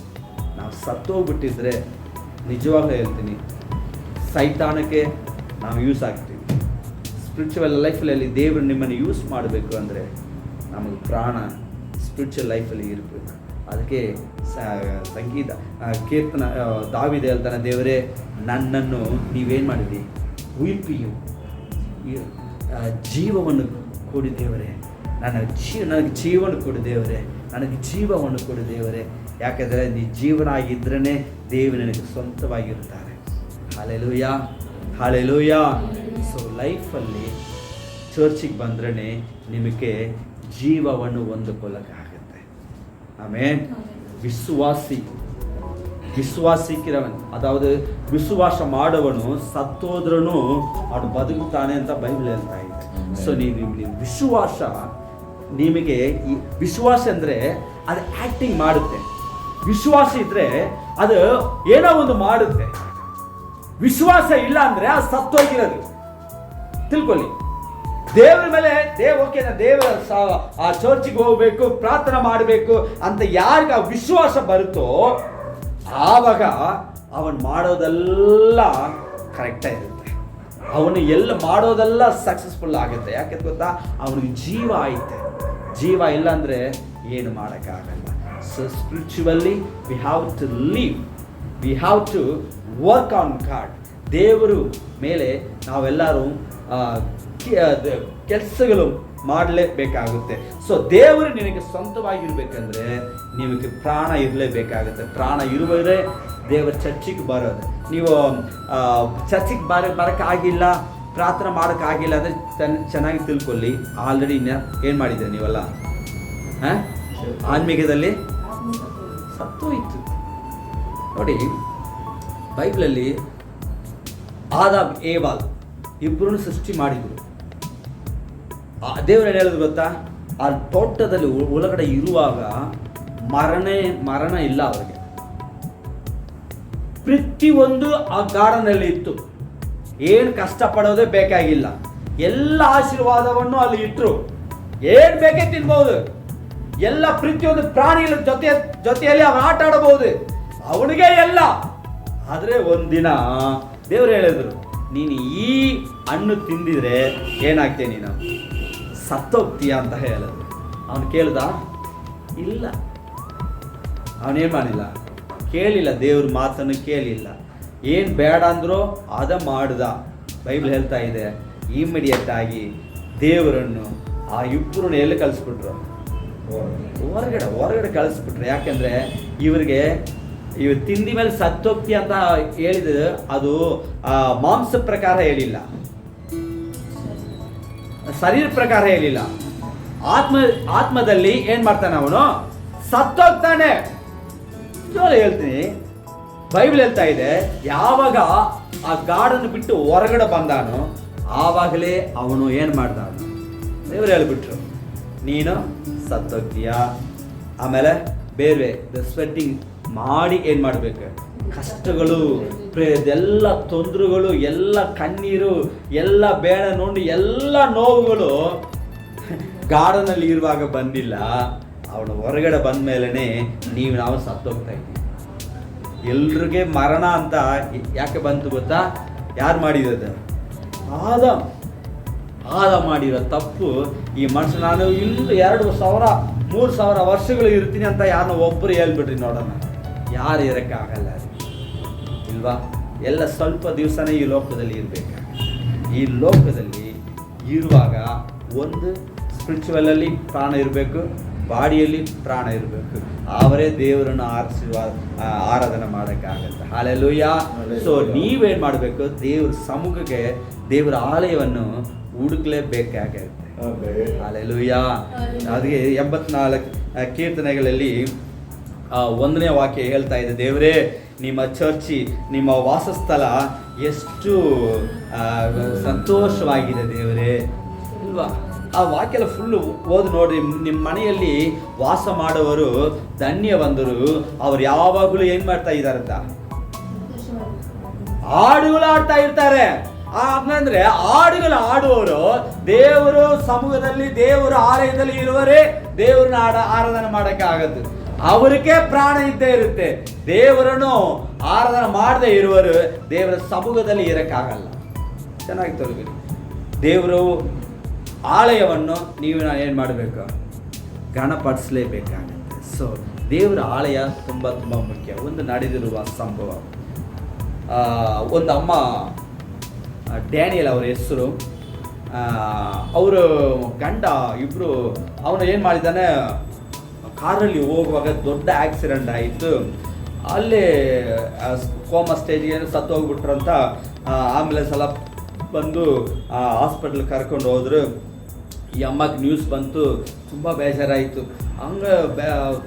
ನಾವು ಸತ್ತೋಗ್ಬಿಟ್ಟಿದ್ರೆ ನಿಜವಾಗ್ಲೂ ಹೇಳ್ತೀನಿ, ಸೈತಾನಕ್ಕೆ ನಾವು ಯೂಸ್ ಆಗ್ತೀವಿ. ಸ್ಪಿರಿಚುವಲ್ ಲೈಫಲ್ಲಿ ದೇವರು ನಿಮ್ಮನ್ನು ಯೂಸ್ ಮಾಡಬೇಕು ಅಂದರೆ ನಮಗೆ ಪ್ರಾಣ ಸ್ಪಿರಿಚುವಲ್ ಲೈಫಲ್ಲಿ ಇರಬೇಕು. ಅದಕ್ಕೆ ಸಂಗೀತ ಕೀರ್ತನ ದಾವೀದ ಹೇಳ್ತಾನೆ, ದೇವರೇ ನನ್ನನ್ನು ನೀವೇನು ಮಾಡಿದಿ? ಉಯಿಪಿಯು ಜೀವವನ್ನು ಕೊಡು ದೇವರೇ, ನನಗೆ ಜೀವನ ಕೊಡು ದೇವರೇ, ನನಗೆ ಜೀವವನ್ನು ಕೊಡು ದೇವರೇ. ಯಾಕೆಂದರೆ ನೀ ಜೀವನ ಆಗಿದ್ರೇ ದೇವರು ನನಗೆ ಸ್ವಂತವಾಗಿರ್ತಾರೆ. Hallelujah, hallelujah. ಸೊ ಲೈಫಲ್ಲಿ ಚರ್ಚಿಗೆ ಬಂದ್ರೇ ನಿಮಗೆ ಜೀವವನ್ನು ಹೊಂದಿಕೊಳ್ಳಕ್ಕಾಗುತ್ತೆ. ಆಮೇಲೆ ವಿಶ್ವಾಸಿக்கிறವನು, ಅದಾವುದು ವಿಶ್ವಾಸ ಮಾಡುವನು ಸತ್ತೋದ್ರೂ ಅವನು ಬದುಕುತ್ತಾನೆ ಅಂತ ಬೈಬಲ್ ಹೇಳ್ತಾ ಇದೆ. ಸೊ ನೀವು ವಿಶ್ವಾಸ, ನಿಮಗೆ ಈ ವಿಶ್ವಾಸ ಅಂದರೆ ಅದು ಆ್ಯಕ್ಟಿಂಗ್ ಮಾಡುತ್ತೆ. ವಿಶ್ವಾಸ ಇದ್ದರೆ ಅದು ಏನೋ ಒಂದು ಮಾಡುತ್ತೆ. ವಿಶ್ವಾಸ ಇಲ್ಲ ಅಂದರೆ ಅದು ಸತ್ತೋಗಿರೋದು. ತಿಳ್ಕೊಳ್ಳಿ. ದೇವರ ಮೇಲೆ ದೇವರ ಆ ಚರ್ಚಿಗೆ ಹೋಗ್ಬೇಕು, ಪ್ರಾರ್ಥನೆ ಮಾಡಬೇಕು ಅಂತ ಯಾರಿಗೆ ಆ ವಿಶ್ವಾಸ ಬರುತ್ತೋ ಆವಾಗ ಅವನು ಮಾಡೋದೆಲ್ಲ ಕರೆಕ್ಟಾಗಿರುತ್ತೆ. ಅವನು ಎಲ್ಲ ಮಾಡೋದೆಲ್ಲ ಸಕ್ಸಸ್ಫುಲ್ ಆಗುತ್ತೆ. ಯಾಕೆ ಗೊತ್ತಾ? ಅವನಿಗೆ ಜೀವ ಐತೆ. ಜೀವ ಇಲ್ಲ ಅಂದರೆ ಏನು ಮಾಡೋಕ್ಕಾಗಲ್ಲ. So spiritually we have to live, we have to work on God. ದೇವರು ಮೇಲೆ ನಾವೆಲ್ಲರೂ ಕೆಲಸಗಳು ಮಾಡಲೇಬೇಕಾಗುತ್ತೆ. ಸೊ ದೇವರು ನಿನಗೆ ಸ್ವಂತವಾಗಿರ್ಬೇಕಂದ್ರೆ ನಿಮಗೆ ಪ್ರಾಣ ಇರಲೇಬೇಕಾಗುತ್ತೆ. ಪ್ರಾಣ ಇರುವುದೇ ದೇವರ ಚರ್ಚಿಗೆ ಬರೋದು. ನೀವು ಚರ್ಚಿಗೆ ಬರೋಕ್ಕಾಗಿಲ್ಲ, ಪ್ರಾರ್ಥನೆ ಮಾಡೋಕ್ಕಾಗಿಲ್ಲ ಅಂದರೆ ಚೆನ್ನಾಗಿ ತಿಳ್ಕೊಳ್ಳಿ, ಆಲ್ರೆಡಿ ಏನು ಮಾಡಿದ್ದೀರಿ ನೀವೆಲ್ಲ ಆನ್ಮೀಕದಲ್ಲಿ ಸತ್ತೋಯ್ತು. ನೋಡಿ, ಬೈಬಲಲ್ಲಿ ಆದಾಮ್ ಏವಾಲ್ ಇಬ್ಬರನ್ನು ಸೃಷ್ಟಿ ಮಾಡಿದರು. ದೇವರು ಏನು ಹೇಳಿದ್ರು ಗೊತ್ತಾ? ಆ ತೋಟದಲ್ಲಿ ಒಳಗಡೆ ಇರುವಾಗ ಮರಣ ಇಲ್ಲ ಅವರಿಗೆ. ಪ್ರತಿಯೊಂದು ಆ ಗಾರ್ಡನಲ್ಲಿ ಇತ್ತು. ಏನು ಕಷ್ಟಪಡೋದೇ ಬೇಕಾಗಿಲ್ಲ. ಎಲ್ಲ ಆಶೀರ್ವಾದವನ್ನು ಅಲ್ಲಿ ಇಟ್ಟರು. ಏನು ಬೇಕೇ ತಿನ್ಬೋದು. ಎಲ್ಲ ಪ್ರತಿಯೊಂದು ಪ್ರಾಣಿಗಳ ಜೊತೆಯಲ್ಲಿ ಅವನು ಆಟ ಆಡಬಹುದು, ಅವನಿಗೆ ಎಲ್ಲ. ಆದ್ರೆ ಒಂದಿನ ದೇವರು ಹೇಳಿದ್ರು, ನೀನು ಈ ಹಣ್ಣು ತಿಂದಿದ್ರೆ ಏನಾಗ್ತೀಯ, ನೀನು ಸತ್ತೋಗ್ತೀಯ ಅಂತ ಹೇಳಿದ್ರು. ಅವನು ಕೇಳ್ದ? ಇಲ್ಲ. ಅವನೇನ್ ಮಾಡಿಲ್ಲ, ಕೇಳಿಲ್ಲ, ದೇವ್ರ ಮಾತನ್ನು ಕೇಳಿಲ್ಲ. ಏನು ಬೇಡ ಅಂದ್ರೋ ಅದ ಮಾಡ್ದ. ಬೈಬಲ್ ಹೇಳ್ತಾ ಇದೆ, ಇಮಿಡಿಯೇಟ್ ಆಗಿ ದೇವರನ್ನು ಆ ಇಬ್ಬರನ್ನು ಎಲ್ಲಿ ಕಳಿಸ್ಬಿಟ್ರು? ಹೊರಗಡೆ ಕಳಿಸ್ಬಿಟ್ರು. ಯಾಕಂದ್ರೆ ಇವ್ರಿಗೆ ಇವ್ ತಿಂದಿ ಮೇಲೆ ಸತ್ತೋಗ್ತಿ ಅಂತ ಹೇಳಿದ ಅದು ಮಾಂಸ ಪ್ರಕಾರ ಹೇಳಿಲ್ಲ, ಶರೀರ ಪ್ರಕಾರ ಹೇಳಿಲ್ಲ. ಆತ್ಮದಲ್ಲಿ ಏನ್ ಮಾಡ್ತಾನೆ ಅವನು? ಸತ್ತೋಗ್ತಾನೆ. ಹೇಳ್ತೀನಿ, ಬೈಬಲ್ ಹೇಳ್ತಾ ಇದೆ, ಯಾವಾಗ ಆ ಗಾಡನ್ನು ಬಿಟ್ಟು ಹೊರಗಡೆ ಬಂದಾನು ಆವಾಗಲೇ ಅವನು ಏನ್ ಮಾಡ್ದಾನು? ದೇವರು ಹೇಳ್ಬಿಟ್ರು, ನೀನು ಸತ್ತೋಗ್ತೀಯ. ಆಮೇಲೆ ಬೇರೆ ಸ್ವೆಟ್ಟಿಂಗ್ ಮಾಡಿ ಏನ್ ಮಾಡ್ಬೇಕು? ಕಷ್ಟಗಳು, ಎಲ್ಲ ತೊಂದರೆಗಳು, ಎಲ್ಲ ಕಣ್ಣೀರು, ಎಲ್ಲ ಬೇಡ ನೋಡಿ, ಎಲ್ಲ ನೋವುಗಳು ಗಾರ್ಡನಲ್ಲಿ ಇರುವಾಗ ಬಂದಿಲ್ಲ. ಅವನು ಹೊರಗಡೆ ಬಂದ ಮೇಲೇ ನಾವು ಸತ್ತೋಗ್ತಾ ಇದ್ದೀವಿ. ಎಲ್ರಿಗೆ ಮರಣ ಅಂತ ಯಾಕೆ ಬಂತು ಗೊತ್ತಾ? ಯಾರು ಮಾಡಿರೋದು? ಆದ ಮಾಡಿರೋ ತಪ್ಪು. ಈ ಮನುಷ್ಯ ನಾನು ಇಲ್ಲಿ 2,000-3,000 ವರ್ಷಗಳು ಇರ್ತೀನಿ ಅಂತ ಯಾರನ್ನ ಒಬ್ಬರು ಹೇಳ್ಬಿಟ್ರಿ ನೋಡೋಣ. ಯಾರು ಇರೋಕ್ಕಾಗಲ್ಲ ಇಲ್ವಾ? ಎಲ್ಲ ಸ್ವಲ್ಪ ದಿವಸನೇ ಈ ಲೋಕದಲ್ಲಿ ಇರಬೇಕು. ಈ ಲೋಕದಲ್ಲಿ ಇರುವಾಗ ಒಂದು ಸ್ಪಿರಿಚುವಲಲ್ಲಿ ಪ್ರಾಣ ಇರಬೇಕು, ಬಾಡಿಯಲ್ಲಿ ಪ್ರಾಣ ಇರಬೇಕು. ಅವರೇ ದೇವರನ್ನು ಆರಾಧನೆ ಮಾಡೋಕ್ಕಾಗತ್ತೆ. ಹಲ್ಲೆಲೂಯಾ. ಸೊ ನೀವೇನು ಮಾಡಬೇಕು? ದೇವ್ರ ಸಮ್ಮುಖಕ್ಕೆ, ದೇವರ ಆಲಯವನ್ನು ಹುಡುಕ್ಲೇಬೇಕಾಗತ್ತೆ. ಹಲ್ಲೆಲೂಯಾ. ಅದಕ್ಕೆ 84 ಕೀರ್ತನೆಗಳಲ್ಲಿ 1ನೇ ವಾಕ್ಯ ಹೇಳ್ತಾ ಇದೆ, ದೇವರೇ ನಿಮ್ಮ ಚರ್ಚಿ, ನಿಮ್ಮ ವಾಸಸ್ಥಳ ಎಷ್ಟು ಸಂತೋಷವಾಗಿದೆ ದೇವರೇ, ಇಲ್ವಾ? ಆ ವಾಕ್ಯ ಎಲ್ಲ ಫುಲ್ಲು ಓದಿ ನೋಡಿ. ನಿಮ್ಮ ಮನೆಯಲ್ಲಿ ವಾಸ ಮಾಡುವವರು ಧನ್ಯವಂತರು, ಅವ್ರು ಯಾವಾಗಲೂ ಏನ್ ಮಾಡ್ತಾ ಇದ್ದಾರಂತ? ಹಾಡುಗಳು ಆಡ್ತಾ ಇರ್ತಾರೆ. ಅಂದ್ರೆ ಹಾಡುಗಳು ಆಡುವವರು ದೇವರು ಸಮೂಹದಲ್ಲಿ, ದೇವರ ಆಲಯದಲ್ಲಿ ಇರುವರೇ ದೇವರನ್ನ ಆರಾಧನೆ ಮಾಡಕ್ಕೆ ಆಗದು. ಅವರಿಗೆ ಪ್ರಾಣ ಇದ್ದೇ ಇರುತ್ತೆ. ದೇವರನ್ನು ಆರಾಧನೆ ಮಾಡದೇ ಇರುವರು ದೇವರ ಸಮೂಹದಲ್ಲಿ ಇರಕ್ಕಾಗಲ್ಲ. ಚೆನ್ನಾಗಿ ತೊಲಗಿ. ದೇವರು ಆಲಯವನ್ನು ನೀವು ಏನು ಮಾಡಬೇಕು? ಗಣಪಡಿಸಲೇಬೇಕಾಗುತ್ತೆ. ಸೊ ದೇವರ ಆಲಯ ತುಂಬ ಮುಖ್ಯ. ಒಂದು ನಡೆದಿರುವ ಸಂಭವ, ಒಂದು ಅಮ್ಮ, ಡ್ಯಾನಿಯಲ್ ಅವರ ಹೆಸರು, ಅವರು ಗಂಡ ಇಬ್ಬರು, ಅವನು ಏನು ಮಾಡಿದ್ದಾನೆ, ಕಾರಲ್ಲಿ ಹೋಗುವಾಗ ದೊಡ್ಡ ಆಕ್ಸಿಡೆಂಟ್ ಆಯಿತು. ಅಲ್ಲೇ ಕೋಮಾ ಸ್ಟೇಜ್ಗೆ ಸತ್ತೋಗ್ಬಿಟ್ರಂತ ಆಂಬುಲೆನ್ಸ್ ಎಲ್ಲ ಬಂದು ಹಾಸ್ಪಿಟ್ಲ್ ಕರ್ಕೊಂಡು ಹೋದ್ರು. ಈ ಅಮ್ಮಗೆ ನ್ಯೂಸ್ ಬಂತು, ತುಂಬ ಬೇಜಾರಾಯಿತು. ಹಂಗೆ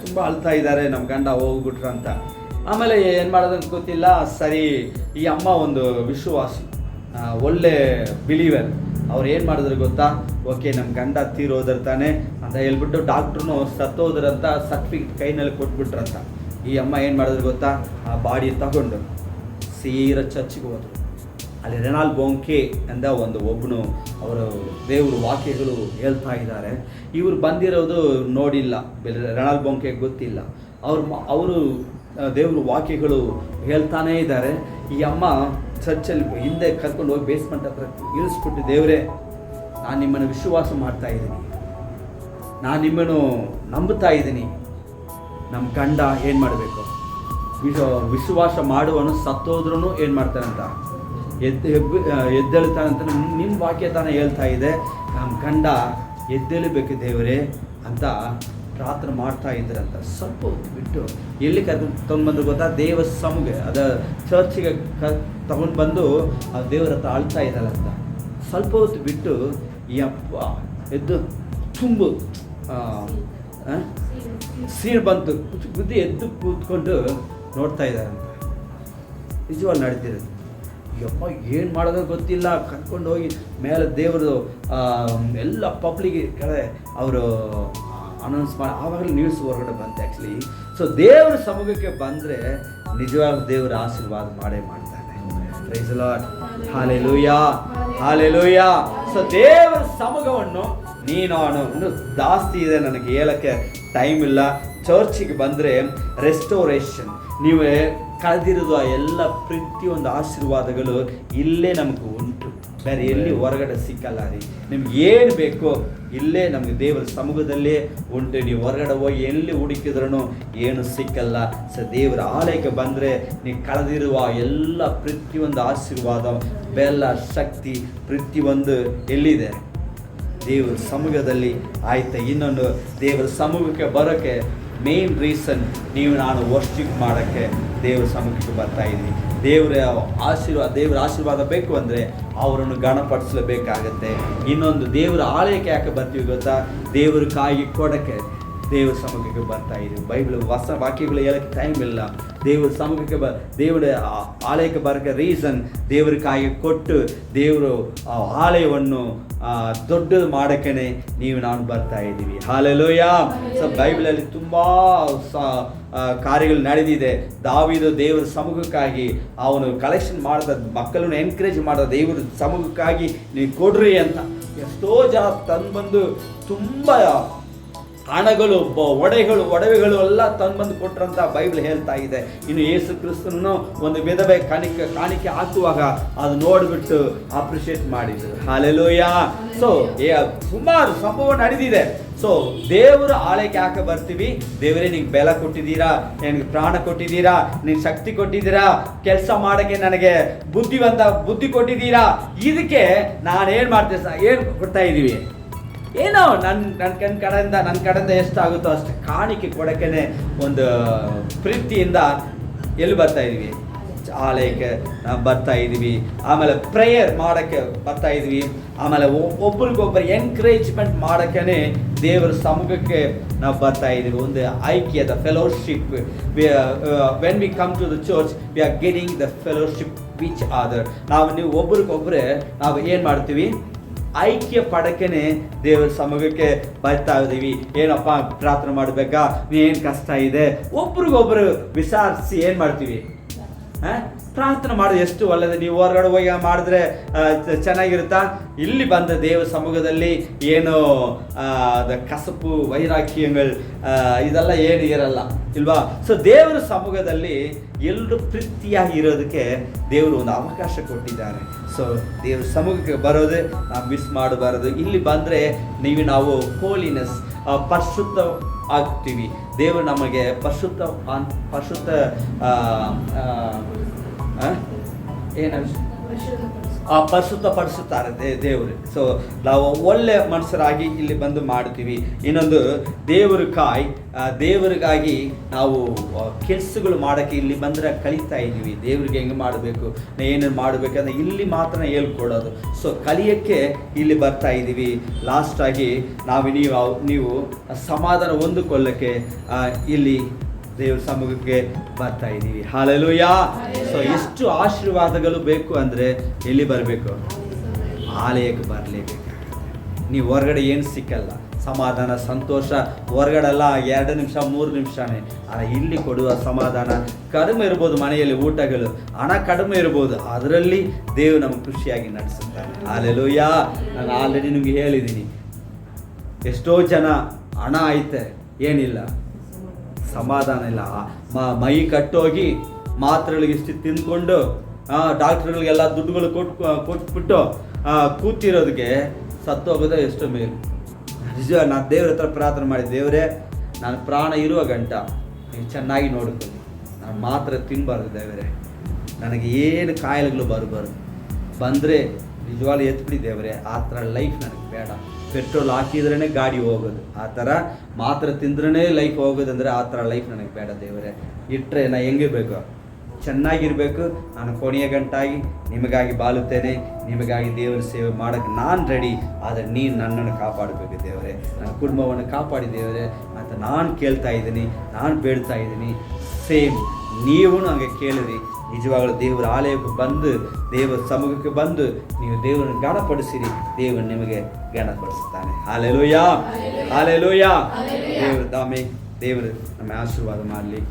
ತುಂಬ ಅಳ್ತಾ ಇದ್ದಾರೆ, ನಮ್ಮ ಗಂಡ ಹೋಗ್ಬಿಟ್ರಂತ. ಆಮೇಲೆ ಏನು ಮಾಡೋದಂತ ಗೊತ್ತಿಲ್ಲ. ಸರಿ, ಈ ಅಮ್ಮ ಒಂದು ವಿಶ್ವಾಸಿ, ಒಳ್ಳೆ ಬಿಲೀವರ್. ಅವ್ರು ಏನು ಮಾಡಿದ್ರು ಗೊತ್ತಾ? ಓಕೆ, ನಮ್ಮ ಗಂಡ ತೀರೋದಿರ್ತಾನೆ ಅಂತ ಹೇಳ್ಬಿಟ್ಟು ಡಾಕ್ಟ್ರು ಸತ್ತೋದ್ರಂತ ಸರ್ಟಿಫಿಕೇಟ್ ಕೈನಲ್ಲಿ ಕೊಟ್ಬಿಟ್ರಂತ. ಈ ಅಮ್ಮ ಏನು ಮಾಡಿದ್ರು ಗೊತ್ತಾ? ಆ ಬಾಡಿ ತಗೊಂಡು ಸೀರಾ ಚರ್ಚಿಗೆ ಹೋದ್ರು. ಅಲ್ಲಿ ರೆನಾಲ್ಡ್ ಬೊಂಕೆ ಅಂದ ಒಬ್ಬನು, ಅವರು ದೇವ್ರ ವಾಕ್ಯಗಳು ಹೇಳ್ತಾ ಇದ್ದಾರೆ. ಇವರು ಬಂದಿರೋದು ನೋಡಿಲ್ಲ, ರೆನಾಲ್ಡ್ ಬೊಂಕೆ ಗೊತ್ತಿಲ್ಲ. ಅವರು ದೇವ್ರ ವಾಕ್ಯಗಳು ಹೇಳ್ತಾನೇ ಇದ್ದಾರೆ. ಈ ಅಮ್ಮ ಚರ್ಚಲ್ಲಿ ಹಿಂದೆ ಕರ್ಕೊಂಡು ಹೋಗಿ ಬೇಸ್ಮೆಂಟ್ ಹತ್ರ ಇಳಿಸ್ಬಿಟ್ಟು, ದೇವರೇ ನಾನು ನಿಮ್ಮನ್ನು ವಿಶ್ವಾಸ ಮಾಡ್ತಾ ಇದ್ದೀನಿ, ನಾನು ನಿಮ್ಮನ್ನು ನಂಬುತ್ತಾ ಇದ್ದೀನಿ. ನಮ್ಮ ಗಂಡ ಏನು ಮಾಡಬೇಕು? ವಿಶ್ವಾಸ ಮಾಡುವನು ಸತ್ತೋದ್ರೂ ಏನು ಮಾಡ್ತಾನಂತ? ಎದ್ದೇಳ್ತಾನಂತ. ನಿಮ್ಮ ವಾಕ್ಯ ತಾನೇ ಹೇಳ್ತಾ ಇದೆ, ನಮ್ಮ ಗಂಡ ಎದ್ದೇಳಬೇಕು ದೇವರೇ ಅಂತ ಪ್ರಾರ್ಥನೆ ಮಾಡ್ತಾ ಇದ್ರಂತ. ಸ್ವಲ್ಪ ಹೊತ್ತು ಬಿಟ್ಟು ಎಲ್ಲಿ ತೊಗೊಂಡ್ಬಂದು ಗೊತ್ತಾ? ದೇವ ಸಮ್ಗೆ, ಅದ ಚರ್ಚಿಗೆ ತಗೊಂಡು ಬಂದು ಆ ದೇವರ ಹತ್ರ ಆಳ್ತಾ ಇದ್ದಾರಂತ. ಸ್ವಲ್ಪ ಹೊತ್ತು ಬಿಟ್ಟು ಈ ಅಪ್ಪ ಎದ್ದು ತುಂಬು ಸೀಳು ಬಂತು, ಬುದ್ಧಿ ಎದ್ದು ಕೂತ್ಕೊಂಡು ನೋಡ್ತಾ ಇದ್ದಾರಂತ. ನಿಜವಾಗಿ ನಡೀತಿರೋದು. ಯಪ್ಪ ಏನು ಮಾಡೋದು ಗೊತ್ತಿಲ್ಲ, ಕರ್ಕೊಂಡು ಹೋಗಿ ಮೇಲೆ ದೇವರು ಎಲ್ಲ ಪಬ್ಲಿಕ್ ಕಡೆ ಅವರು ಅನೌನ್ಸ್ ಮಾಡಿ, ಆವಾಗಲೇ ನ್ಯೂಸ್ ಹೊರಗಡೆ ಬಂತು ಆ್ಯಕ್ಚುಲಿ. ಸೊ ದೇವರ ಸಮ್ಮುಖಕ್ಕೆ ಬಂದರೆ ನಿಜವಾದ ದೇವರ ಆಶೀರ್ವಾದ ಮಾಡೇ ಮಾಡ್ತಾನೆ. Praise the Lord. Hallelujah, hallelujah. So ದೇವರ ಸಮ್ಮುಖವನ್ನು ನೀನು ಇನ್ನೂ ಜಾಸ್ತಿ ಇದೆ, ನನಗೆ ಹೇಳಕ್ಕೆ ಟೈಮ್ ಇಲ್ಲ. ಚರ್ಚಿಗೆ ಬಂದರೆ ರೆಸ್ಟೋರೇಷನ್, ನೀವು ಕಳೆದಿರೋದು ಆ ಎಲ್ಲ ಪ್ರತಿಯೊಂದು ಆಶೀರ್ವಾದಗಳು ಇಲ್ಲೇ ನಮಗೆ ಉಂಟು, ಬೇರೆ ಎಲ್ಲಿ ಹೊರಗಡೆ ಸಿಕ್ಕಲ್ಲ ರೀ. ನಿಮ್ಗೆ ಏನು ಬೇಕೋ ಇಲ್ಲೇ ನಮಗೆ ದೇವರ ಸಮ್ಮುಖದಲ್ಲೇ ಉಂಟು. ನೀವು ಹೊರಗಡೆ ಹೋಗಿ ಎಲ್ಲಿ ಹುಡುಕಿದ್ರೂ ಏನು ಸಿಕ್ಕಲ್ಲ. ದೇವರ ಆಲಯಕ್ಕೆ ಬಂದರೆ ನೀವು ಕಳೆದಿರುವ ಎಲ್ಲ ಪ್ರತಿಯೊಂದು ಆಶೀರ್ವಾದ, ಬೆಲ್ಲ, ಶಕ್ತಿ ಪ್ರತಿಯೊಂದು ಎಲ್ಲಿದೆ? ದೇವರ ಸಮ್ಮುಖದಲ್ಲಿ. ಆಯ್ತಾ? ಇನ್ನೊಂದು, ದೇವರ ಸಮ್ಮುಖಕ್ಕೆ ಬರೋಕ್ಕೆ ಮೇನ್ ರೀಸನ್ ನೀವು ನಾನು ವರ್ಷಿಪ್ ಮಾಡೋಕ್ಕೆ ದೇವರ ಸಮ್ಮುಖಕ್ಕೆ ಬರ್ತಾ ಇದ್ವಿ. ದೇವರ ಆಶೀರ್ವಾದ ಬೇಕು ಅಂದರೆ ಅವರನ್ನು ಗಣಪಡಿಸಲೇಬೇಕಾಗತ್ತೆ. ಇನ್ನೊಂದು, ದೇವರ ಆಲಯಕ್ಕೆ ಯಾಕೆ ಬರ್ತೀವಿ ಗೊತ್ತಾ? ದೇವರ ಕಾಯಿ ಕೊಡಕ್ಕೆ ದೇವರ ಸಮ್ಮುಖಕ್ಕೆ ಬರ್ತಾ ಇದ್ದೀವಿ. ಬೈಬಲ್ ಹೊಸ ವಾಕ್ಯಗಳು ಹೇಳೋಕ್ಕೆ ಟೈಮ್ ಇಲ್ಲ. ದೇವರ ಸಮ್ಮುಖಕ್ಕೆ ದೇವರ ಆಲಯಕ್ಕೆ ಬರೋಕ್ಕೆ ರೀಸನ್, ದೇವರ ಕಾಯಿಗೆ ಕೊಟ್ಟು ದೇವರು ಆಲಯವನ್ನು ದೊಡ್ಡದು ಮಾಡೋಕ್ಕೆ ನೀವು ನಾನು ಬರ್ತಾ ಇದ್ದೀವಿ. ಹಲ್ಲೆಲೂಯಾ. ಬೈಬಲಲ್ಲಿ ತುಂಬ ಕಾರ್ಯಗಳು ನಡೆದಿದೆ. ದಾವೀದ ದೇವರ ಸಮ್ಮುಖಕ್ಕಾಗಿ ಅವನು ಕಲೆಕ್ಷನ್ ಮಾಡಿದ, ಮಕ್ಕಳನ್ನು ಎನ್ಕರೇಜ್ ಮಾಡಿದ, ದೇವರ ಸಮ್ಮುಖಕ್ಕಾಗಿ ನೀವು ಕೊಡ್ರಿ ಅಂತ ಎಷ್ಟೋ ಜನ ತಂದು ತುಂಬ ಹಣಗಳು, ಒಡವೆಗಳು ಎಲ್ಲ ತಂದು ಕೊಟ್ಟರಂತ ಬೈಬಲ್ ಹೇಳ್ತಾ ಇದೆ. ಇನ್ನು ಯೇಸು ಕ್ರಿಸ್ತನನ್ನು ಒಂದು ವಿಧವೆ ಕಾಣಿಕೆ ಹಾಕುವಾಗ ಅದು ನೋಡಿಬಿಟ್ಟು ಅಪ್ರಿಷಿಯೇಟ್ ಮಾಡಿದ್ರು. ಹಲ್ಲೆಲೂಯಾ. ಸೊ ಸುಮಾರು ಸಂಭವ ನಡೆದಿದೆ. ಸೊ ದೇವರ ಆಲಯಕ್ಕೆ ಯಾಕೆ ಬರ್ತೀವಿ? ದೇವರೇ ನಿಂಗೆ ಬೆಲೆ ಕೊಟ್ಟಿದ್ದೀರಾ, ನನಗೆ ಪ್ರಾಣ ಕೊಟ್ಟಿದ್ದೀರಾ, ನಿಂಗೆ ಶಕ್ತಿ ಕೊಟ್ಟಿದ್ದೀರಾ, ಕೆಲಸ ಮಾಡೋಕ್ಕೆ ನನಗೆ ಬುದ್ಧಿ ಕೊಟ್ಟಿದ್ದೀರಾ. ಇದಕ್ಕೆ ನಾನೇನು ಮಾಡ್ತೇನೆ, ಏನು ಕೊಡ್ತಾ ಇದ್ದೀವಿ? ಏನೋ ನನ್ನ ಕಡೆಯಿಂದ ಎಷ್ಟಾಗುತ್ತೋ ಅಷ್ಟು ಕಾಣಿಕೆ ಕೊಡೋಕ್ಕೆ ಒಂದು ಪ್ರೀತಿಯಿಂದ ಎಲ್ಲಿ ಬರ್ತಾ ಇದ್ದೀವಿ? ಆಲಯಕ್ಕೆ ಬರ್ತಾ ಇದ್ದೀವಿ. ಆಮೇಲೆ ಪ್ರೇಯರ್ ಮಾಡೋಕ್ಕೆ ಬರ್ತಾ ಇದ್ವಿ. ಆಮೇಲೆ ಒಬ್ರಿಗೊಬ್ಬರು ಎನ್ಕರೇಜ್ಮೆಂಟ್ ಮಾಡೋಕ್ಕೆ ದೇವರ ಸಮ್ಮುಖಕ್ಕೆ ನಾವು ಬರ್ತಾ ಇದ್ದೀವಿ. ಒಂದು ಐಕ್ಯದ fellowship. When we come to the church we are getting the fellowship which other. ನೀವು ಒಬ್ರಿಗೊಬ್ಬರೇ ನಾವು ಏನು ಮಾಡ್ತೀವಿ? ಐಕ್ಯ ಪಡಕೆನೆ ದೇವರ ಸಮ್ಮುಖಕ್ಕೆ ಬರ್ತಾ ಇದ್ದೀವಿ. ಏನಪ್ಪ ಪ್ರಾರ್ಥನೆ ಮಾಡಬೇಕಾ? ಏನು ಕಷ್ಟ ಇದೆ? ಒಬ್ರಿಗೊಬ್ರು ವಿಚಾರಿಸಿ ಏನು ಮಾಡ್ತೀವಿ? ಪ್ರಾರ್ಥನೆ ಮಾಡೋದು ಎಷ್ಟು ಒಳ್ಳೆಯದು. ನೀವು ಹೊರಗಡೆ ಹೋಗಿ ಮಾಡಿದ್ರೆ ಚೆನ್ನಾಗಿರುತ್ತಾ? ಇಲ್ಲಿ ಬಂದ ದೇವರ ಸಮ್ಮುಖದಲ್ಲಿ ಏನು ಕಸಪು, ವೈರಾಗ್ಯಗಳು ಇದೆಲ್ಲ ಏನು ಇರಲ್ಲ ಇಲ್ವಾ? ಸೊ ದೇವರ ಸಮ್ಮುಖದಲ್ಲಿ ಎಲ್ಲರೂ ಪ್ರೀತಿಯಾಗಿ ಇರೋದಕ್ಕೆ ದೇವರು ಒಂದು ಅವಕಾಶ ಕೊಟ್ಟಿದ್ದಾರೆ. ಸೊ ದೇವರ ಸಮ್ಮುಖಕ್ಕೆ ಬರೋದು ನಾವು ಮಿಸ್ ಮಾಡಬಾರದು. ಇಲ್ಲಿ ಬಂದರೆ ನಾವು ಹೋಲಿನೆಸ್, ಪರಿಶುದ್ಧ ಆಗ್ತೀವಿ. ದೇವರು ನಮಗೆ ಪರಿಶುದ್ಧ ಪರಿಶುದ್ಧಪಡಿಸುತ್ತಾರೆ ದೇವರು. ಸೊ ನಾವು ಒಳ್ಳೆ ಮನುಷ್ಯರಾಗಿ ಇಲ್ಲಿ ಬಂದು ಮಾಡ್ತೀವಿ. ಇನ್ನೊಂದು, ದೇವರಿಗಾಗಿ ನಾವು ಕೆಲಸಗಳು ಮಾಡೋಕ್ಕೆ ಇಲ್ಲಿ ಬಂದರೆ ಕಲಿತಾ ಇದ್ದೀವಿ. ದೇವರಿಗೆ ಹೆಂಗೆ ಮಾಡಬೇಕು, ಏನು ಮಾಡಬೇಕಂದ್ರೆ ಇಲ್ಲಿ ಮಾತ್ರ ಹೇಳ್ಕೊಡೋದು. ಸೊ ಕಲಿಯೋಕ್ಕೆ ಇಲ್ಲಿ ಬರ್ತಾ ಇದ್ದೀವಿ. ಲಾಸ್ಟಾಗಿ ನೀವು ಸಮಾಧಾನ ಹೊಂದಿಕೊಳ್ಳೋಕ್ಕೆ ಇಲ್ಲಿ ದೇವರ ಸಮ್ಮುಖಕ್ಕೆ ಬರ್ತಾ ಇದ್ದೀವಿ. ಹಲ್ಲೆಲೂಯಾ. ಸೊ ಎಷ್ಟು ಆಶೀರ್ವಾದಗಳು ಬೇಕು ಅಂದರೆ ಎಲ್ಲಿ ಬರಬೇಕು? ಆಲಯಕ್ಕೆ ಬರಲೇಬೇಕಾಗುತ್ತೆ. ನೀವು ಹೊರಗಡೆ ಏನು ಸಿಕ್ಕಲ್ಲ. ಸಮಾಧಾನ, ಸಂತೋಷ ಹೊರಗಡೆಲ್ಲ 2 ನಿಮಿಷ 3 ನಿಮಿಷನೇ. ಆದರೆ ಇಲ್ಲಿ ಕೊಡುವ ಸಮಾಧಾನ ಕಡಿಮೆ ಇರ್ಬೋದು. ಮನೆಯಲ್ಲಿ ಊಟಗಳು ಹಣ ಕಡಿಮೆ ಇರ್ಬೋದು, ಅದರಲ್ಲಿ ದೇವರು ನಮಗೆ ಖುಷಿಯಾಗಿ ನಡೆಸುತ್ತಾನೆ. ಹಲ್ಲೆಲೂಯಾ. ನಾನು ಆಲ್ರೆಡಿ ನಿಮಗೆ ಹೇಳಿದ್ದೀನಿ, ಎಷ್ಟೋ ಜನ ಹಣ ಐತೆ, ಏನಿಲ್ಲ, ಸಮಾಧಾನ ಇಲ್ಲ. ಮೈ ಕಟ್ಟೋಗಿ ಮಾತ್ರೆಗಳಿಗೆ ಇಷ್ಟು ತಿಂದ್ಕೊಂಡು ಡಾಕ್ಟ್ರುಗಳಿಗೆಲ್ಲ ದುಡ್ಡುಗಳು ಕೊಟ್ಬಿಟ್ಟು ಕೂತಿರೋದಕ್ಕೆ ಸತ್ತೋಗೋದೇ ಎಷ್ಟೋ ಮೇಲು. ನಿಜ, ನಾನು ದೇವ್ರ ಹತ್ರ ಪ್ರಾರ್ಥನೆ ಮಾಡಿ, ದೇವರೇ ನಾನು ಪ್ರಾಣ ಇರುವ ಗಂಟ ನೀವು ಚೆನ್ನಾಗಿ ನೋಡ್ಕೊಳ್ಳಿ, ನಾನು ಮಾತ್ರೆ ತಿನ್ನಬಾರ್ದು ದೇವರೇ, ನನಗೆ ಏನು ಕಾಯಿಲೆಗಳು ಬಂದರೆ ನಿಜವಾಗ್ಲೂ ಎತ್ಬಿಡಿ ದೇವರೇ. ಆ ಥರ ಲೈಫ್ ನನಗೆ ಬೇಡ. ಪೆಟ್ರೋಲ್ ಹಾಕಿದ್ರೇ ಗಾಡಿ ಹೋಗೋದು, ಆ ಥರ ಮಾತ್ರೆ ತಿಂದ್ರೇ ಲೈಫ್ ಹೋಗೋದಂದರೆ ಆ ಥರ ಲೈಫ್ ನನಗೆ ಬೇಡ ದೇವರೇ. ಇಟ್ಟರೆ ನಾನು ಹೆಂಗಿರಬೇಕು? ಚೆನ್ನಾಗಿರಬೇಕು. ನಾನು ಕೊನೆಯ ಗಂಟಾಗಿ ನಿಮಗಾಗಿ ಬಾಳುತ್ತೇನೆ, ನಿಮಗಾಗಿ ದೇವರ ಸೇವೆ ಮಾಡೋಕ್ಕೆ ನಾನು ರೆಡಿ. ಆದರೆ ನೀನು ನನ್ನನ್ನು ಕಾಪಾಡಬೇಕು ದೇವರೇ, ನನ್ನ ಕುಟುಂಬವನ್ನು ಕಾಪಾಡಿ ದೇವರೇ ಅಂತ ನಾನು ಕೇಳ್ತಾ ಇದ್ದೀನಿ, ನಾನು ಬೇಡ್ತಾ ಇದ್ದೀನಿ. ಸೇಮ್ ನೀವು ನನಗೆ ಕೇಳಿರಿ. ನಿಜವಾಗಲೂ ದೇವರ ಆಲಯಕ್ಕೆ ಬಂದು, ದೇವರ ಸಮ್ಮುಖಕ್ಕೆ ಬಂದು ನೀವು ದೇವರನ್ನು ಗಣಪಡಿಸಿರಿ, ದೇವರು ನಿಮಗೆ ಗಣಪಡಿಸುತ್ತಾನೆ. Hallelujah, hallelujah. ದೇವರು ನಮ್ಮ ಆಶೀರ್ವಾದ ಮಾಡಲಿ.